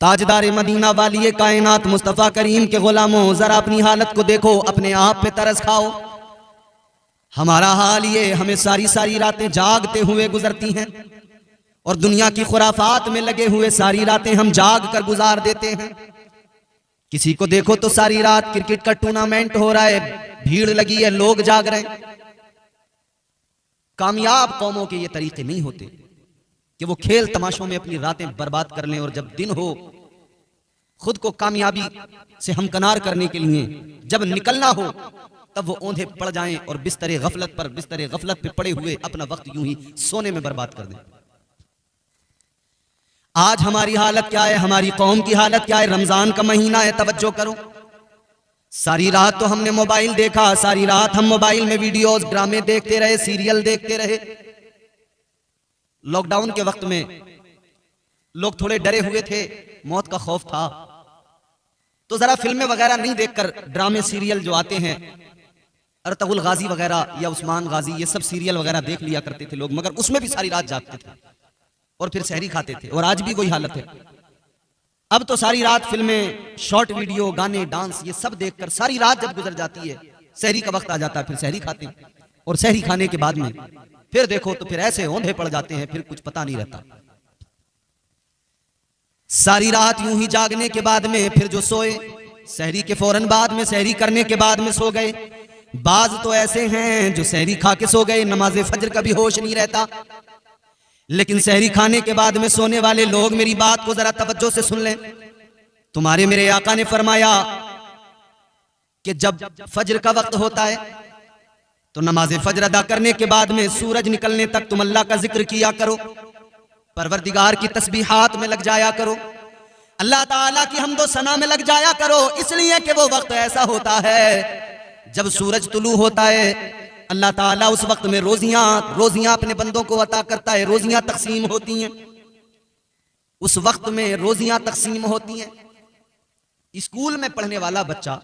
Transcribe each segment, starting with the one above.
ताजदार Medina वाली कायनात मुस्तफ़ा करीम के गुलामों, जरा अपनी हालत को देखो, अपने आप पे तरस खाओ। हमारा हाल ये, हमें सारी सारी रातें जागते हुए गुजरती हैं और दुनिया की खुराफात में लगे हुए सारी रातें हम जाग कर गुजार देते हैं। किसी को देखो तो सारी रात क्रिकेट का टूर्नामेंट हो रहा है, भीड़ लगी है, लोग जाग रहे हैं। कामयाब कौमों के ये तरीके नहीं होते कि वो खेल तमाशों में अपनी रातें बर्बाद कर लें और जब दिन हो खुद को कामयाबी से हमकनार करने के लिए जब निकलना हो तब वो औंधे पड़ जाएं और बिस्तर गफलत पे पड़े हुए अपना वक्त यूं ही सोने में बर्बाद कर दें। आज हमारी हालत क्या है, हमारी कौम की हालत क्या है? रमजान का महीना है, तवज्जो करो। सारी रात तो हमने मोबाइल देखा, सारी रात हम मोबाइल में वीडियोस ड्रामे देखते रहे, सीरियल देखते रहे। लॉकडाउन के वक्त में लोग थोड़े डरे हुए थे, मौत का खौफ था, तो जरा फिल्में वगैरह नहीं देखकर ड्रामे सीरियल जो आते हैं, अर्तुगरुल गाजी वगैरह या उस्मान गाजी, ये सब सीरियल वगैरह देख लिया करते थे लोग, मगर उसमें भी सारी रात जागते थे और फिर सहरी खाते थे। और आज भी वही हालत है। अब तो सारी रात फिल्में, शॉर्ट वीडियो, गाने, डांस, ये सब देखकर सारी रात जब गुजर जाती है, सहरी का वक्त आ जाता है, फिर सहरी खाते हैं और सहरी खाने के बाद में फिर देखो तो फिर ऐसे औंधे पड़ जाते हैं, फिर कुछ पता नहीं रहता। सारी रात यूं ही जागने के बाद में फिर जो सोए, सहरी के फौरन बाद में, सहरी करने के बाद में सो गए। बाज तो ऐसे हैं जो सहरी खा के सो गए, नमाज फजर का भी होश नहीं रहता। लेकिन सहरी खाने के बाद में सोने वाले लोग, मेरी बात को जरा तवज्जो से सुन लें। तुम्हारे मेरे आका ने फरमाया कि जब फजर का वक्त होता है तो नमाज फजर अदा करने के बाद में सूरज निकलने तक तुम अल्लाह का जिक्र किया करो, परवरदिगार की तस्बीहात में लग जाया करो, अल्लाह ताला की हम्दो सना में लग जाया करो। इसलिए कि वो वक्त ऐसा होता है जब सूरज तुलू होता है, अल्लाह ताला उस वक्त में रोजियां अपने बंदों को अता करता है, रोजियां तकसीम होती हैं। उस वक्त में रोजियां तकसीम होती हैं। स्कूल में पढ़ने वाला बच्चा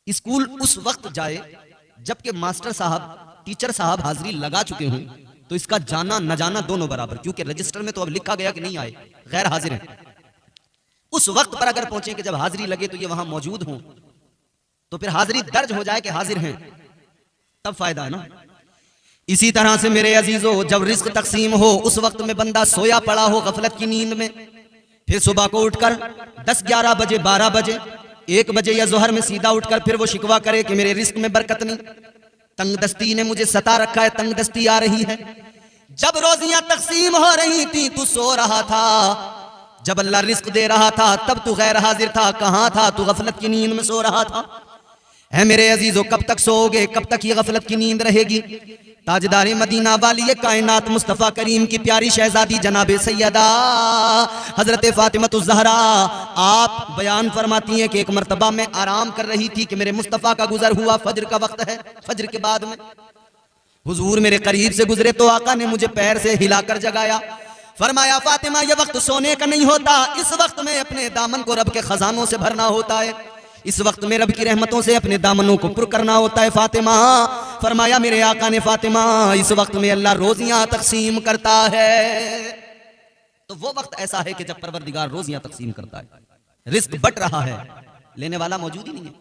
स्कूल उस वक्त जाए जबकि मास्टर साहब, टीचर साहब हाजिरी लगा चुके हों, तो इसका जाना न जाना दोनों बराबर, क्योंकि रजिस्टर में तो अब लिखा गया कि नहीं आए, गैर हाजिर हैं। उस वक्त पर अगर पहुंचे कि जब हाजिरी लगे तो ये वहां मौजूद हों, तो फिर हाजिरी दर्ज हो जाए कि हाजिर हैं, तब फायदा है ना। इसी तरह से मेरे अजीजों, जब रिस्क तकसीम हो उस वक्त में बंदा सोया पड़ा हो गफलत की नींद में, फिर सुबह को उठकर 10, 11 बजे, 12 बजे, 1 बजे या जोहर में सीधा उठकर फिर वो शिकवा करे कि मेरे रिस्क में बरकत नहीं, तंगदस्ती ने मुझे सता रखा है, तंगदस्ती आ रही है। जब रोजियां तकसीम हो रही थी तू सो रहा था, जब अल्लाह रिस्क दे रहा था तब तू गैर हाजिर था। कहां था तू? गफलत की नींद में सो रहा था। है मेरे अजीजों, कब तक सोओगे, कब तक ये गफलत की नींद रहेगी? ताजदार मदीना वाली कायनात मुस्तफ़ा करीम की प्यारी शहजादी जनाबे सैयदा हजरत फातिमा ज़हरा, आप बयान फरमाती हैं कि एक मर्तबा में आराम कर रही थी कि मेरे मुस्तफ़ा का गुजर हुआ, फजर का वक्त है, फजर के बाद में हुजूर मेरे करीब से गुजरे तो आका ने मुझे पैर से हिलाकर जगाया, फरमाया फातिमा ये वक्त सोने का नहीं होता, इस वक्त में अपने दामन को रब के खजानों से भरना होता है, इस वक्त में रब की रहमतों से अपने दामनों को पुर करना होता है। फातिमा, फरमाया मेरे आका ने, फातिमा इस वक्त में अल्लाह रोजियां तकसीम करता है। तो वो वक्त ऐसा है कि जब परवरदिगार रोजियां तकसीम करता है, रिस्क बट रहा है, लेने वाला मौजूद ही नहीं है।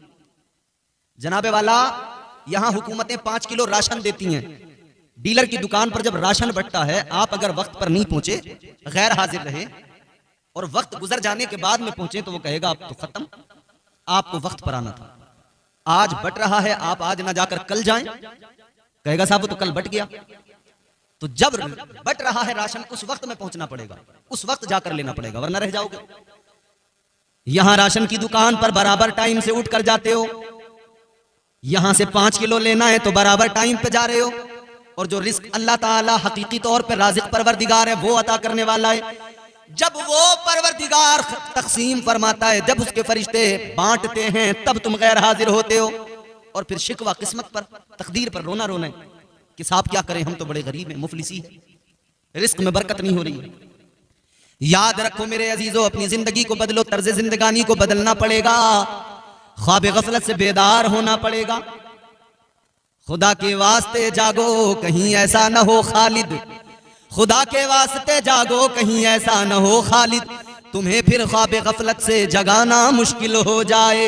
जनाबे वाला, यहां हुकूमतें 5 किलो राशन देती हैं, डीलर की दुकान पर जब राशन बंटता है, आप अगर वक्त पर नहीं पहुंचे, गैर हाजिर रहे और वक्त गुजर जाने के बाद में पहुंचे तो वो कहेगा अब तो खत्म, आपको वक्त पर आना था, आज बट रहा है, आप आज ना जाकर कल जाएं, कहेगा साहब वो तो कल बट गया। तो जब बट रहा है राशन, उस वक्त में पहुंचना पड़ेगा, उस वक्त जाकर लेना पड़ेगा, वरना रह जाओगे। यहां राशन की दुकान पर बराबर टाइम से उठ कर जाते हो, यहां से 5 किलो लेना है तो बराबर टाइम पे जा रहे हो, और जो रिस्क अल्लाह ताला हकीकी तौर पर राज़िक परवरदिगार है, वो अता करने वाला है, जब वो परवरदिगार तकसीम फरमाता है, जब उसके फरिश्ते बांटते हैं, तब तुम गैर हाजिर होते हो। और फिर शिकवा किस्मत पर, तकदीर पर रोना रोना है कि साहब क्या करें, हम तो बड़े गरीब हैं, मुफलिसी है, रिस्क में बरकत नहीं हो रही है। याद रखो मेरे अजीजों, अपनी जिंदगी को बदलो, तर्ज जिंदगानी को बदलना पड़ेगा, ख्वाब गफलत से बेदार होना पड़ेगा। खुदा के वास्ते जागो कहीं ऐसा न हो खालिद, खुदा के वास्ते जागो कहीं ऐसा न हो खालिद, तुम्हें फिर ख्वाब गफलत से जगाना मुश्किल हो जाए।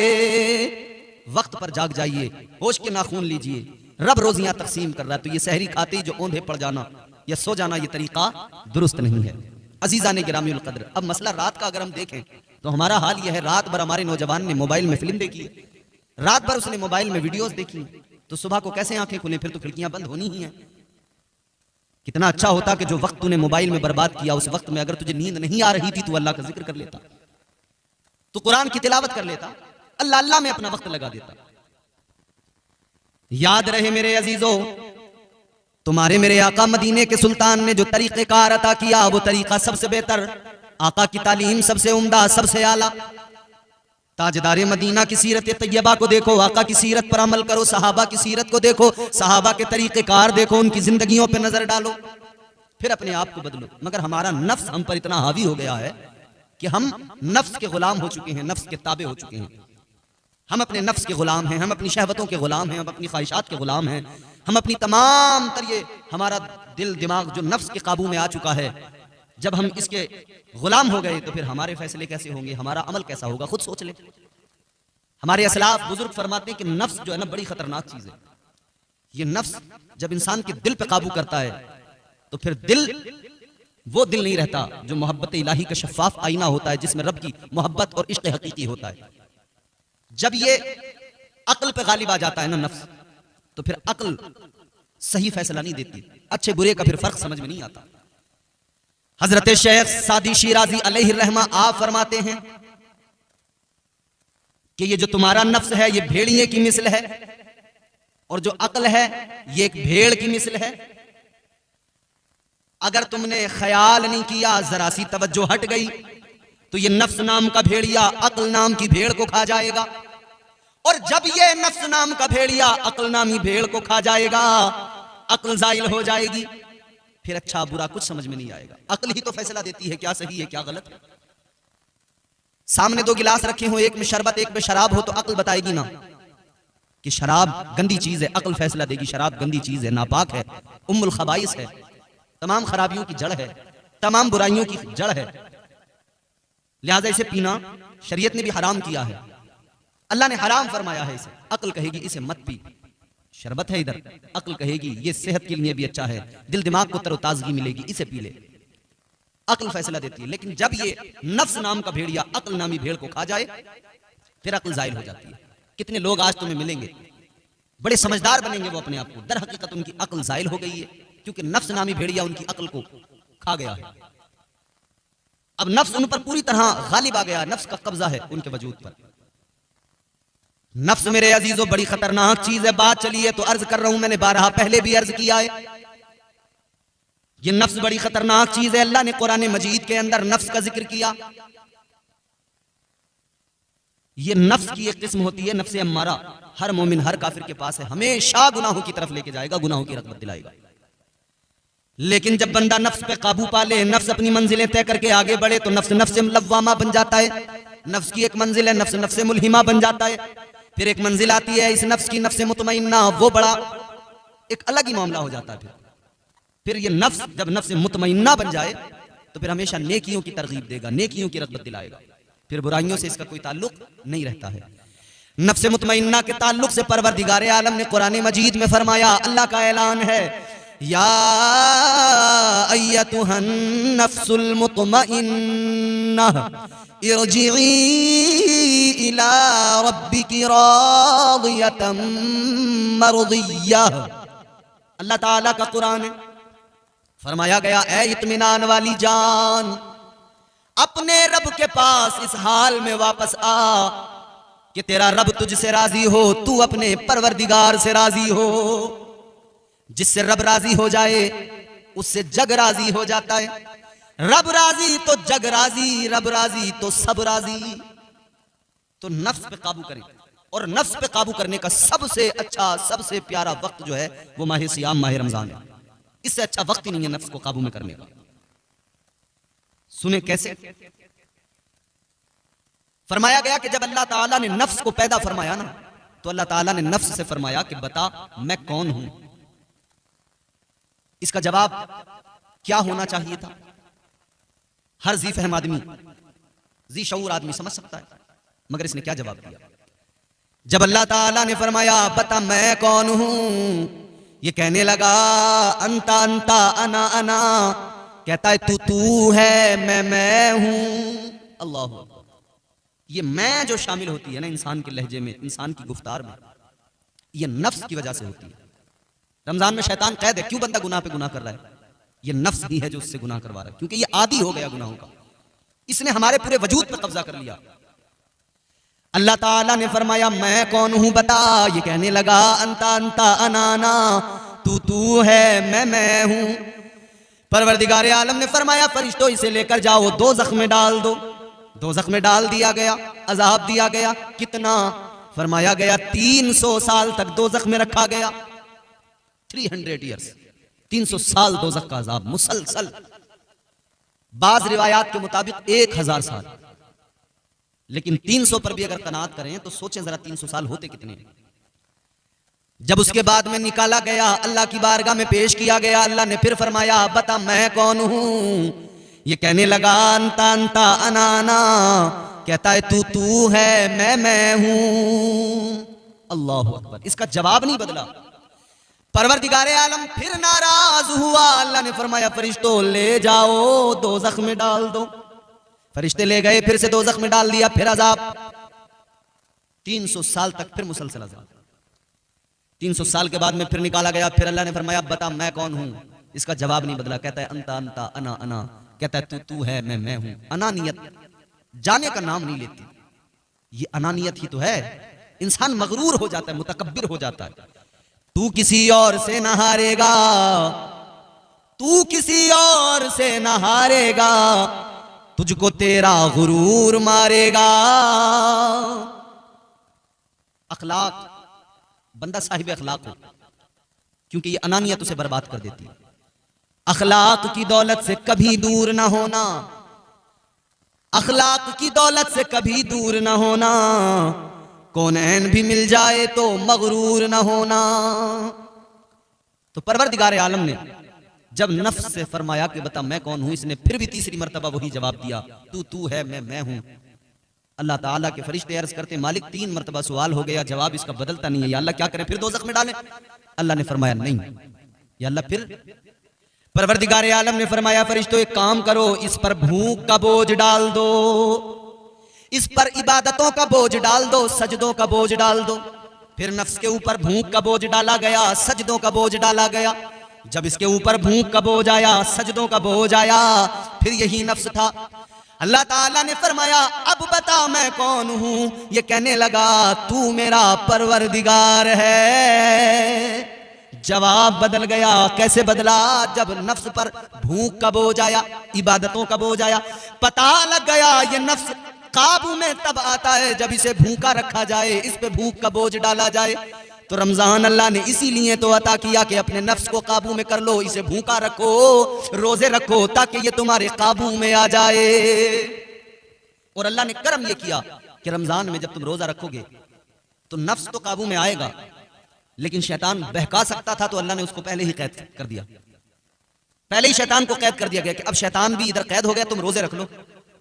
वक्त पर जाग जाइए, होश के नाखून लीजिए, रब रोजियां तकसीम कर रहा है। तो ये सहरी खाते ही जो औंधे पड़ जाना या सो जाना, ये तरीका दुरुस्त नहीं है। अजीजा ने गिरामीउल कद्र, अब मसला रात का अगर हम देखें तो हमारा हाल यह है, रात भर हमारे नौजवान ने मोबाइल में फिल्म देखी है, रात भर उसने मोबाइल में वीडियोस देखी, तो सुबह को कैसे आंखें खुले? फिर तो खिड़कियां बंद होनी ही हैं। कितना अच्छा होता कि जो वक्त तूने मोबाइल में बर्बाद किया, उस वक्त में अगर तुझे नींद नहीं आ रही थी तो अल्लाह का जिक्र कर लेता, तो कुरान की तिलावत कर लेता, अल्लाह अल्लाह में अपना वक्त लगा देता। याद रहे मेरे अजीजों, तुम्हारे मेरे आका मदीने के सुल्तान ने जो तरीक़ेकार अता किया, वो तरीका सबसे बेहतर, आका की तालीम सबसे उम्दा, सबसे आला। ताजदारे मदीना की सीरत तैयबा को देखो, आका की सीरत पर अमल करो, सहाबा की सीरत को देखो, सहाबा के तरीक़ेकार देखो, उनकी जिंदगियों पर नजर डालो, फिर अपने आप को बदलो। मगर हमारा नफ्स हम पर इतना हावी हो गया है कि हम नफ्स के गुलाम हो चुके हैं, नफ्स के ताबे हो चुके हैं। हम अपने नफ्स के गुलाम हैं, हम अपनी शहवतों के गुलाम हैं, हम अपनी ख्वाहिशात के गुलाम हैं, हम अपनी तमाम ये हमारा दिल दिमाग जो नफ्स के काबू में आ चुका है, जब हम इसके गुलाम हो गए तो फिर हमारे फैसले कैसे होंगे, हमारा अमल कैसा होगा, खुद सोच ले। हमारे असलाफ बुजुर्ग फरमाते हैं कि नफ्स जो है ना बड़ी खतरनाक चीज है। ये नफ्स जब इंसान के दिल पे काबू करता है तो फिर दिल वो दिल नहीं रहता जो मोहब्बत इलाही का शफाफ आईना होता है, जिसमें रब की मोहब्बत और इश्क हकीकी होता है। जब ये अक्ल पे गालिब आ जाता है ना नफ्स, तो फिर अक्ल सही फैसला नहीं देती, अच्छे बुरे का फिर फर्क समझ में नहीं आता। हजरत शेख सादी शिराजी अलैहि रहमा आप फरमाते हैं कि ये जो तुम्हारा नफ्स है ये भेड़िए की मिसल है, और जो अक्ल है ये एक भेड़ की मिसल है। अगर तुमने ख्याल नहीं किया, जरा सी तवज्जो हट गई, तो ये नफ्स नाम का भेड़िया अक्ल नाम की भेड़ को खा जाएगा, और जब ये नफ्स नाम का भेड़िया अक्ल नामी भेड़ को खा जाएगा, अक्ल जाइल हो जाएगी, फिर अच्छा बुरा कुछ समझ में नहीं आएगा। अक्ल ही तो फैसला देती है क्या सही है क्या गलत है। सामने दो गिलास रखे हो, एक में शरबत एक में शराब हो, तो अक्ल बताएगी ना कि शराब गंदी चीज है, अक्ल फैसला देगी शराब गंदी चीज है, नापाक है, उम्मुल खबाइस है, तमाम खराबियों की जड़ है, तमाम बुराइयों की जड़ है, लिहाजा इसे पीना शरीयत ने भी हराम किया है, अल्लाह ने हराम फरमाया है इसे। अक्ल कहेगी इसे मत पी, शरबत है इधर, अक्ल कहेगी ये सेहत के लिए भी अच्छा है, दिल दिमाग को तरोताजगी मिलेगी, इसे पी ले। अक्ल फैसला देती है। लेकिन जब ये नफ्स नाम का भेड़िया अक्ल नामी भेड़ को खा जाए, फिर अक्ल जाहिल हो जाती है। कितने लोग आज तुम्हें मिलेंगे बड़े समझदार बनेंगे वो अपने आप को, दर हकीकत उनकी अक्ल जाहिल हो गई है, क्योंकि नफ्स नामी भेड़िया उनकी अक्ल को खा गया है। अब नफ्स उन पर पूरी तरह गालिब आ गया, नफ्स का कब्जा है उनके वजूद पर। नफ्स मेरे अजीजों बड़ी खतरनाक चीज है। बात चली है तो अर्ज कर रहा हूं, मैंने 12 पहले भी अर्ज किया है, ये नफ्स बड़ी खतरनाक चीज है। अल्लाह ने कुरान मजीद के अंदर नफ्स का जिक्र किया। ये नफ्स की एक किस्म होती है नफ्स अम्मारा, हर मोमिन हर काफिर के पास है, हमेशा गुनाहों की तरफ लेके जाएगा, गुनाहों की रग़बत दिलाएगा। लेकिन जब बंदा नफ्स पे काबू पा ले, नफ्स अपनी मंजिलें तय करके आगे बढ़े, तो नफ्स नफ्स लव्वामा बन जाता है। नफ्स की एक मंजिल है, नफ्स नफ्स मुल्हिमा बन जाता है। फिर एक मंजिल आती है इस नफ्स की, नफ्स मुतमइन्ना, वो बड़ा एक अलग ही मामला हो जाता है। फिर ये नफ्स जब नफ्स मुतमइन्ना बन जाए तो फिर हमेशा नेकियों की तरगीब देगा, नेकियों की रग़बत दिलाएगा, फिर बुराइयों से इसका कोई ताल्लुक नहीं रहता है। नफ्स मुतमइन्ना के ताल्लुक से परवरदिगार आलम ने कुरान मजीद में फरमाया, अल्लाह का ऐलान है, या अय्यतुहन नफ्सुल मुतमइन्ना इरजिई इला रब्बिकी रादियतम मर्दिय्या। अल्लाह ताला का कुरान है, फरमाया गया, ऐ इत्मीनान वाली जान, अपने रब के पास इस हाल में वापस आ कि तेरा रब तुझसे राजी हो, तू अपने परवरदिगार से राजी हो। जिससे रब राजी हो जाए उससे जग राजी हो जाता है। रब राजी तो जग राजी, रब राजी तो सब राजी। तो नफ्स पे काबू करें, और नफ्स पे काबू करने का सबसे अच्छा सबसे प्यारा वक्त जो है वो माह सियाम, माह रमजान है। इससे अच्छा वक्त ही नहीं है नफ्स को काबू में करने का। सुने कैसे? फरमाया गया कि जब अल्लाह ताला ने नफ्स को पैदा फरमाया ना, तो अल्लाह ताला ने नफ्स से फरमाया कि बता मैं कौन हूं। इसका जवाब क्या होना चाहिए था? हर जी फहम आदमी जी शऊर आदमी समझ सकता है, मगर इसने क्या जवाब दिया? जब अल्लाह ताला ने फरमाया बता मैं कौन हूं, ये कहने लगा अंता अंता अना अना, कहता है तू है मैं हूं। अल्लाह अकबर। ये मैं जो शामिल होती है ना इंसान के लहजे में, इंसान की गुफ्तार में, ये नफ्स की वजह से होती है। रमजान में शैतान कैद है, क्यों बंदा गुनाह पे गुनाह कर रहा है? ये नफ्स ही है जो उससे गुनाह करवा रहा है, क्योंकि ये आदी हो गया गुनाहों का, इसने हमारे पूरे वजूद पर कब्जा कर लिया। अल्लाह ताला ने फरमाया मैं कौन हूं बता, ये कहने लगा अंता अंता अनाना, तू है मैं हूं। परवरदिगार आलम ने फरमाया फरिश्तों इसे लेकर जाओ दोज़ख में डाल दो। दोज़ख में डाल दिया गया, अजाब दिया गया। कितना? फरमाया गया 300 साल तक दोज़ख में रखा गया। 300 ईयर्स, 300 साल दोज़ख का अजाब मुसलसल। बाज रिवायात के मुताबिक 1000 साल, लेकिन 300 पर भी अगर कनात करें तो सोचें जरा 300 साल होते कितने हैं। जब उसके बाद में निकाला गया, अल्लाह की बारगाह में पेश किया गया, अल्लाह ने फिर फरमाया बता मैं कौन हूं, ये कहने लगा अंता अंता अनाना, कहता है तू है मैं हूं। अल्लाह अकबर। इसका जवाब नहीं बदला। परवरदिगार आलम फिर नाराज हुआ, अल्लाह ने फरमाया फरिश्तों ले जाओ दोज़ख में डाल दो। फरिश्ते ले गए, फिर से दोज़ख में डाल दिया, फिर अजाब 300 साल तक, फिर मुसलसल अजाब। 300 साल के बाद में फिर निकाला गया, फिर अल्लाह ने फरमाया बता मैं कौन हूं। इसका जवाब नहीं बदला, कहता है अंता अंता अना अना, कहता है तू है मैं हूं। अनानियत जाने का नाम नहीं लेती, ये अनानियत ही तो है। इंसान मगरूर हो जाता है, मुतकब्बिर हो जाता है। तू किसी और से न हारेगा, तू किसी और से न हारेगा, तुझको तेरा गुरूर मारेगा। अखलाक, बंदा साहिब अखलाक हो, क्योंकि ये अनानियत उसे बर्बाद कर देती है। अखलाक की दौलत से कभी दूर ना होना, अखलाक की दौलत से कभी दूर ना होना, कौनैन भी मिल जाए तो मगरूर ना होना। तो परवरदिगार आलम ने जब नफ्स से फरमाया कि बता मैं कौन हूं, इसने फिर भी तीसरी मर्तबा वही जवाब दिया तू है मैं हूं। अल्लाह ताला के फरिश्ते अर्ज करते मालिक 3 मर्तबा सवाल हो गया, जवाब इसका बदलता नहीं है, या अल्लाह क्या करें, फिर दोज़ख में डालें? अल्लाह ने फरमाया नहीं, या अल्लाह फिर। परवरदिगार आलम ने फरमाया फरिश्तों एक काम करो, इस पर भूख का बोझ डाल दो, इस पर इबादतों का बोझ डाल दो, सजदों का बोझ डाल दो। फिर नफ्स के ऊपर भूख का बोझ डाला गया, सजदों का बोझ डाला गया। जब इसके ऊपर भूख का बोझ आया, सजदों का बोझ आया, फिर यही नफ्स था। अल्लाह ताला ने फरमाया अब बता मैं कौन हूं, ये कहने लगा तू मेरा परवरदिगार है। जवाब बदल गया। कैसे बदला? जब नफ्स पर भूख का बोझ आया, इबादतों का बोझ आया, पता लग गया ये नफ्स काबू में तब आता है जब इसे भूखा रखा जाए, इस पे भूख का बोझ डाला जाए। तो रमजान अल्लाह ने इसीलिए तो अता किया कि अपने नफ्स को काबू में कर लो, इसे भूखा रखो, रोजे रखो, ताकि ये तुम्हारे काबू में आ जाए। और अल्लाह ने करम ये किया कि रमजान में जब तुम रोजा रखोगे तो नफ्स तो काबू में आएगा, लेकिन शैतान बहका सकता था, तो अल्लाह ने उसको पहले ही कैद कर दिया। पहले ही शैतान को कैद कर दिया गया कि अब शैतान भी इधर कैद हो गया, तुम रोजे रख लो।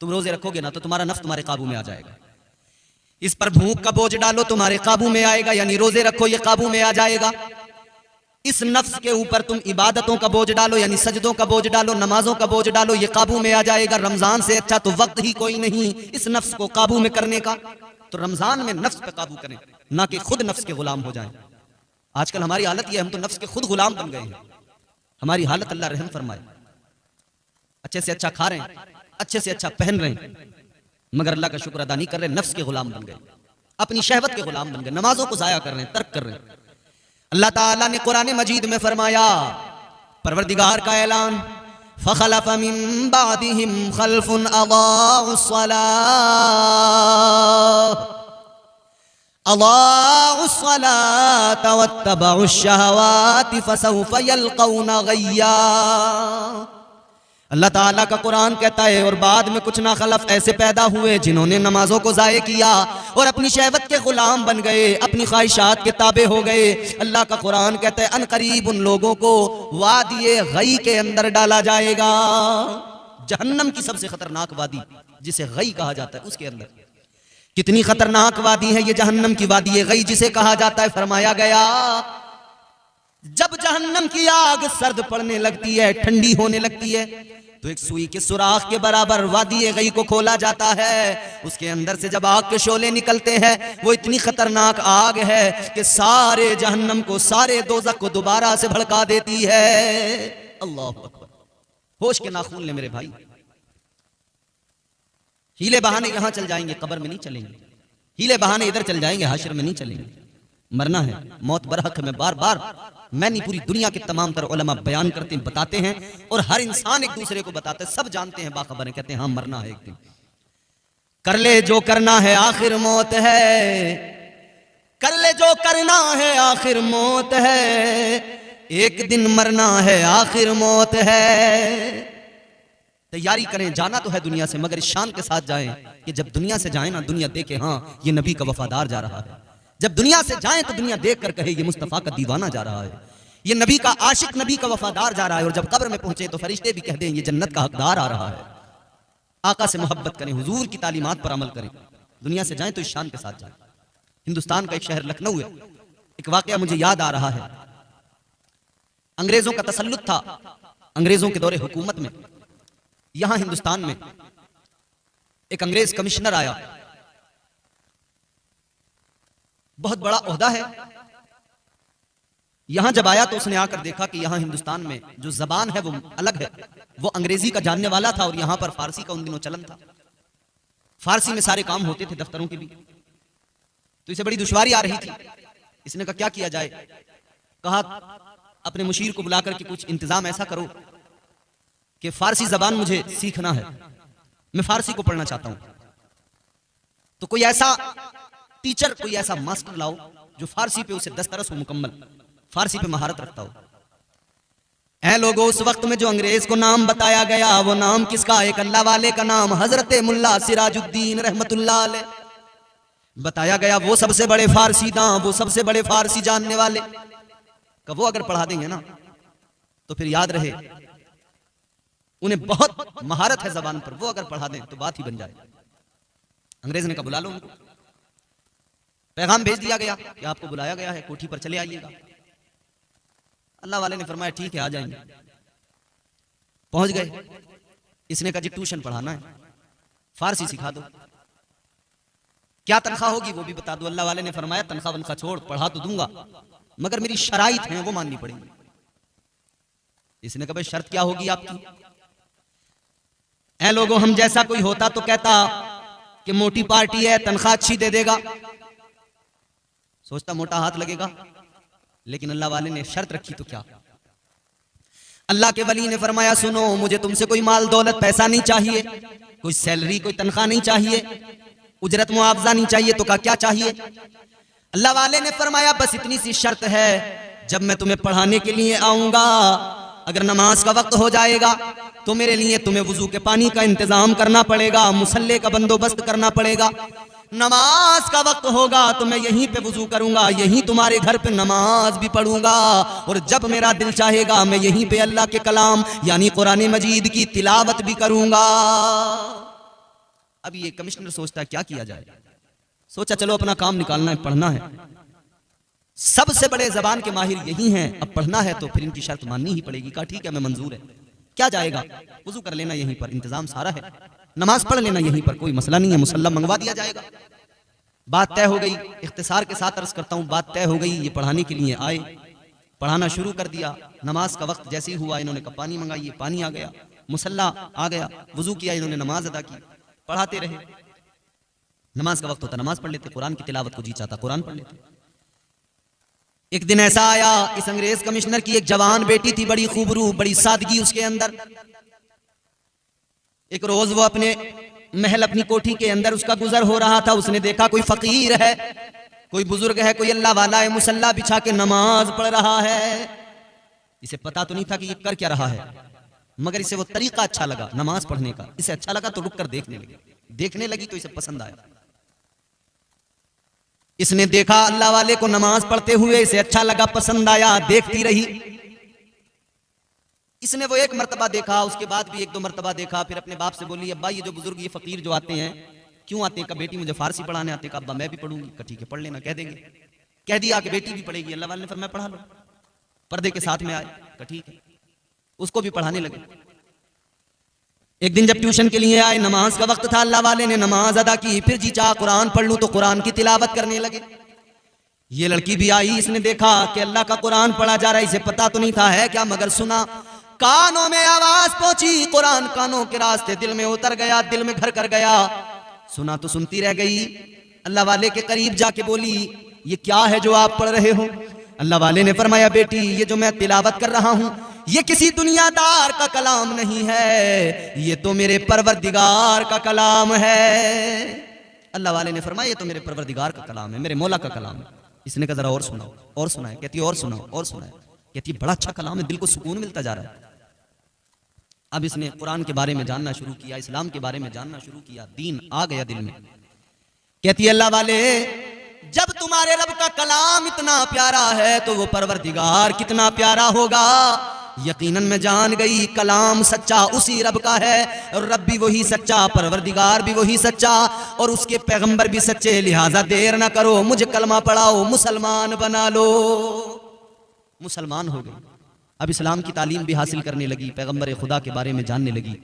तुम रोजे रखोगे ना तो तुम्हारा नफ्स तुम्हारे काबू में आ जाएगा। इस पर भूख का बोझ डालो, तुम्हारे काबू में आएगा, यानी रोजे रखो, ये काबू में आ जाएगा। इस नफ्स के ऊपर तुम इबादतों का बोझ डालो, यानी सजदों का बोझ डालो, नमाजों का बोझ डालो, ये काबू में आ जाएगा। रमजान से अच्छा तो वक्त ही कोई नहीं इस नफ्स को काबू में करने का। तो रमजान में नफ्स पे काबू करें, ना कि खुद नफ्स के गुलाम हो जाएं। आजकल हमारी हालत यह है, हम तो नफ्स के खुद गुलाम बन गए हैं। हमारी हालत अल्लाह रहम फरमाए। अच्छे से अच्छा खा रहे हैं, अच्छे से अच्छा पहन रहे हैं, मगर अल्लाह का शुक्र अदा नहीं कर रहे, नफ्स के गुलाम बन गए, अपनी शहवत के गुलाम बन गए, नमाजों को जाया कर रहे हैं, तर्क कर रहे हैं। अल्लाह ताला ने कुरान मजीद में फरमाया, परवरदिगार का ऐलान, फखलफ मिन बादिहिम खल्फुन अदाउस सलात वत्तबउश शहवाति फसौफ यल्कौना गय्या। अल्लाह ताला का कुरान कहता है और बाद में कुछ ना खलफ ऐसे पैदा हुए जिन्होंने नमाजों को ज़ाये किया और अपनी शहवत के गुलाम बन गए, अपनी ख्वाहिशात के ताबे हो गए। अल्लाह का कुरान कहता है अनकरीब उन लोगों को वादिये गई के अंदर डाला जाएगा। जहन्नम की सबसे खतरनाक वादी जिसे गई कहा जाता है, उसके अंदर। कितनी खतरनाक वादी है ये जहन्नम की वादी गई जिसे कहा जाता है। फरमाया गया जब जहन्नम की आग सर्द पड़ने लगती है, ठंडी होने लगती है, तो एक सुई के सुराख के बराबर वादी गई को खोला जाता है। उसके अंदर से जब आग के शोले निकलते हैं, वो इतनी खतरनाक आग है कि सारे जहन्नम को, सारे दोज़ख को दोबारा से भड़का देती है। अल्लाह अकबर। होश के नाखून ले मेरे भाई। हीले बहाने यहां चल जाएंगे, कब्र में नहीं चलेंगे। हीले बहाने इधर चल जाएंगे, हाशर में नहीं चलेंगे। मरना है, मौत बरहक में। बार बार मैं नहीं, पूरी दुनिया के तमाम तर उलमा बयान करते हैं, बताते हैं, और हर इंसान एक दूसरे को बताते हैं, सब जानते हैं, बाखबर हैं, कहते हैं हाँ मरना है एक दिन। कर ले जो करना है आखिर मौत है, कर ले जो करना है आखिर मौत है, एक दिन मरना है आखिर मौत है। तैयारी करें, जाना तो है दुनिया से, मगर इस शान के साथ जाएं कि जब दुनिया से जाएं ना, दुनिया देखे हाँ ये नबी का वफादार जा रहा है। जब दुनिया से जाएं तो दुनिया देख कर कहे ये मुस्तफा का दीवाना जा रहा है, ये नबी का आशिक, नबी का वफादार जा रहा है। और जब कब्र में पहुंचे तो फरिश्ते भी कह दें ये जन्नत का हकदार आ रहा है। आका से मोहब्बत करें, हुजूर की तालीमात पर अमल करें। दुनिया से जाएं तो इस शान के साथ जाएं। हिंदुस्तान का एक शहर लखनऊ है, एक वाकया मुझे याद आ रहा है। अंग्रेजों का तसल्लुत था, अंग्रेजों के दौरे हुकूमत में यहां हिंदुस्तान में एक अंग्रेज कमिश्नर आया, बहुत बड़ा ओहदा है। यहां जब आया तो उसने आकर देखा कि यहां हिंदुस्तान में जो जबान है वो अलग है। वो अंग्रेजी का जानने वाला था और यहां पर फारसी का उन दिनों चलन था। फारसी में सारे काम होते थे, दफ्तरों के भी। तो इसे बड़ी दुश्वारी आ रही थी। इसने कहा क्या किया जाए। कहा अपने मुशीर को बुलाकर के कुछ इंतजाम ऐसा करो कि फारसी जबान मुझे सीखना है, मैं फारसी को पढ़ना चाहता हूं। तो कोई ऐसा टीचर, कोई ऐसा मास्टर लाओ जो फारसी पे उसे दस्तरस हो, मुकम्मल फारसी पे महारत रखता हो। ऐ लोगों, उस वक्त में जो अंग्रेज को नाम बताया गया वो नाम किसका? एक अल्लाह वाले का नाम, हजरत मुल्ला सिराजुद्दीन रहमतुल्लाह अलैह बताया गया। वो सबसे बड़े फारसी दां, वो सबसे बड़े फारसी जानने वाले का वो अगर पढ़ा देंगे ना तो फिर याद रहे, उन्हें बहुत महारत है जबान पर, वो अगर पढ़ा दें तो बात ही बन जाए। अंग्रेज ने कहा बुला लो उनको। पैगाम भेज दिया गया कि आपको बुलाया गया है, कोठी पर चले आइएगा। अल्लाह वाले ने फरमाया ठीक है आ जाएंगे। पहुंच गए। इसने कहा जी ट्यूशन पढ़ाना है, फारसी सिखा दो, क्या तनख्वाह होगी वो भी बता दो। अल्लाह वाले ने फरमाया तनख्वाह वनख्वाह छोड़, पढ़ा तो दूंगा मगर मेरी शराइत है वो माननी पड़ेगी। इसने कहा भाई शर्त क्या होगी आपकी? ऐ लोगों, हम जैसा कोई होता तो कहता कि मोटी पार्टी है, तनख्वाह अच्छी दे देगा, सोचता मोटा हाथ लगेगा। लेकिन अल्लाह वाले ने शर्त रखी तो क्या? अल्लाह के वली ने फरमाया सुनो, मुझे तुमसे कोई माल दौलत पैसा नहीं चाहिए, कोई सैलरी कोई तनख्वाह नहीं चाहिए, उजरत मुआवजा नहीं चाहिए। तो क्या चाहिए? अल्लाह वाले ने फरमाया बस इतनी सी शर्त है, जब मैं तुम्हें पढ़ाने के लिए आऊंगा, अगर नमाज का वक्त हो जाएगा तो मेरे लिए तुम्हें वुजू के पानी का इंतजाम करना पड़ेगा, मुसल्ले का बंदोबस्त करना पड़ेगा। नमाज का वक्त होगा तो मैं यहीं पे वुजू करूंगा, यहीं तुम्हारे घर पे नमाज भी पढ़ूंगा, और जब मेरा दिल चाहेगा मैं यहीं पे अल्लाह के कलाम यानी कुरान मजीद की तिलावत भी करूंगा। अब ये कमिश्नर सोचता है क्या किया जाए। सोचा चलो अपना काम निकालना है, पढ़ना है, सबसे बड़े जबान के माहिर यही हैं, अब पढ़ना है तो फिर इनकी शर्त माननी ही पड़ेगी। कहा ठीक है मैं मंजूर है। क्या जाएगा? वुजू कर लेना यहीं पर, इंतजाम सारा है, नमाज पढ़ लेना यहीं पर, कोई मसला नहीं है, मुसल्ला मंगवा दिया जाएगा। बात तय हो गई। इख्तिसार के साथ अर्ज करता हूं, बात तय हो गई। ये पढ़ाने के लिए आए, पढ़ाना शुरू कर दिया। नमाज का वक्त जैसे ही हुआ इन्होंने कहा पानी मंगाइए, पानी आ गया, मुसल्ला आ गया, वुजू किया, इन्होंने नमाज अदा की, पढ़ाते रहे। नमाज का वक्त होता नमाज पढ़ लेते, कुरान की तिलावत को जी चाहता कुरान पढ़ लेते। एक दिन ऐसा आया, इस अंग्रेज कमिश्नर की एक जवान बेटी थी, बड़ी खूबरू, बड़ी सादगी उसके अंदर। एक रोज वो अपने महल, अपनी कोठी के अंदर उसका गुजर हो रहा था। उसने देखा कोई फकीर है, कोई बुजुर्ग है, कोई अल्लाह वाला है, मुसल्ला बिछा के नमाज पढ़ रहा है। इसे पता तो नहीं था कि ये कर क्या रहा है, मगर इसे वो तरीका अच्छा लगा नमाज पढ़ने का। इसे अच्छा लगा तो रुक कर देखने लगी, देखने लगी तो इसे पसंद आया। इसने देखा अल्लाह वाले को नमाज पढ़ते हुए, इसे अच्छा लगा, पसंद आया, देखती रही। इसने वो एक मर्तबा देखा, उसके बाद भी एक दो मर्तबा देखा, फिर अपने बाप से बोली अब्बा ये जो बुजुर्ग ये फकीर जो आते हैं क्यों आते हैं? कहा बेटी मुझे फारसी पढ़ाने आते हैं। कहा अब्बा मैं भी पढ़ूंगी। कहा ठीक है पढ़ लेना, कह देंगे। कह दिया कि बेटी भी पढ़ेगी। अल्लाह वाले ने फरमाया पढ़ा लो, पर्दे के साथ में आए। कहा ठीक है, उसको भी पढ़ाने लगे। एक दिन जब ट्यूशन के लिए आए, नमाज का वक्त था, अल्लाह वाले ने नमाज अदा की, फिर जी चाह कुरान पढ़ लूं, तो कुरान की तिलावत करने लगे। ये लड़की भी आई, इसने देखा कि अल्लाह का कुरान पढ़ा जा रहा है, इसे पता तो नहीं था है क्या, मगर सुना, कानों में आवाज पहुंची, कुरान कानों के रास्ते दिल में उतर गया, दिल में घर कर गया। सुना तो सुनती रह गई। अल्लाह वाले के करीब जाके बोली ये क्या है जो आप पढ़ रहे हो? अल्लाह वाले ने फरमाया बेटी ये जो मैं तिलावत कर रहा हूं ये किसी दुनियादार का कलाम नहीं है, ये तो मेरे परवरदिगार का कलाम है। अल्लाह वाले ने फरमाया ये तो मेरे परवरदिगार का कलाम है, मेरे मौला का कलाम है। इसने कहा जरा और सुनाओ, और सुनाए। कहती और सुनाओ, और सुनाए। कहती बड़ा अच्छा कलाम है, दिल को सुकून मिलता जा रहा है। अब इसने कुरान के बारे में जानना शुरू किया, इस्लाम के बारे में जानना शुरू किया, दीन आ गया दिल में। कहती अल्लाह वाले जब तुम्हारे रब का कलाम इतना प्यारा है तो वो परवरदिगार कितना प्यारा होगा। यकीनन मैं जान गई कलाम सच्चा उसी रब का है, और रब भी वही सच्चा, परवरदिगार भी वही सच्चा, और उसके पैगंबर भी सच्चे। लिहाजा देर ना करो, मुझे कलमा पढ़ाओ, मुसलमान बना लो। मुसलमान हो गई। अब इस्लाम की तालीम भी हासिल करने लगी, पैगंबर खुदा के बारे में जानने लगी,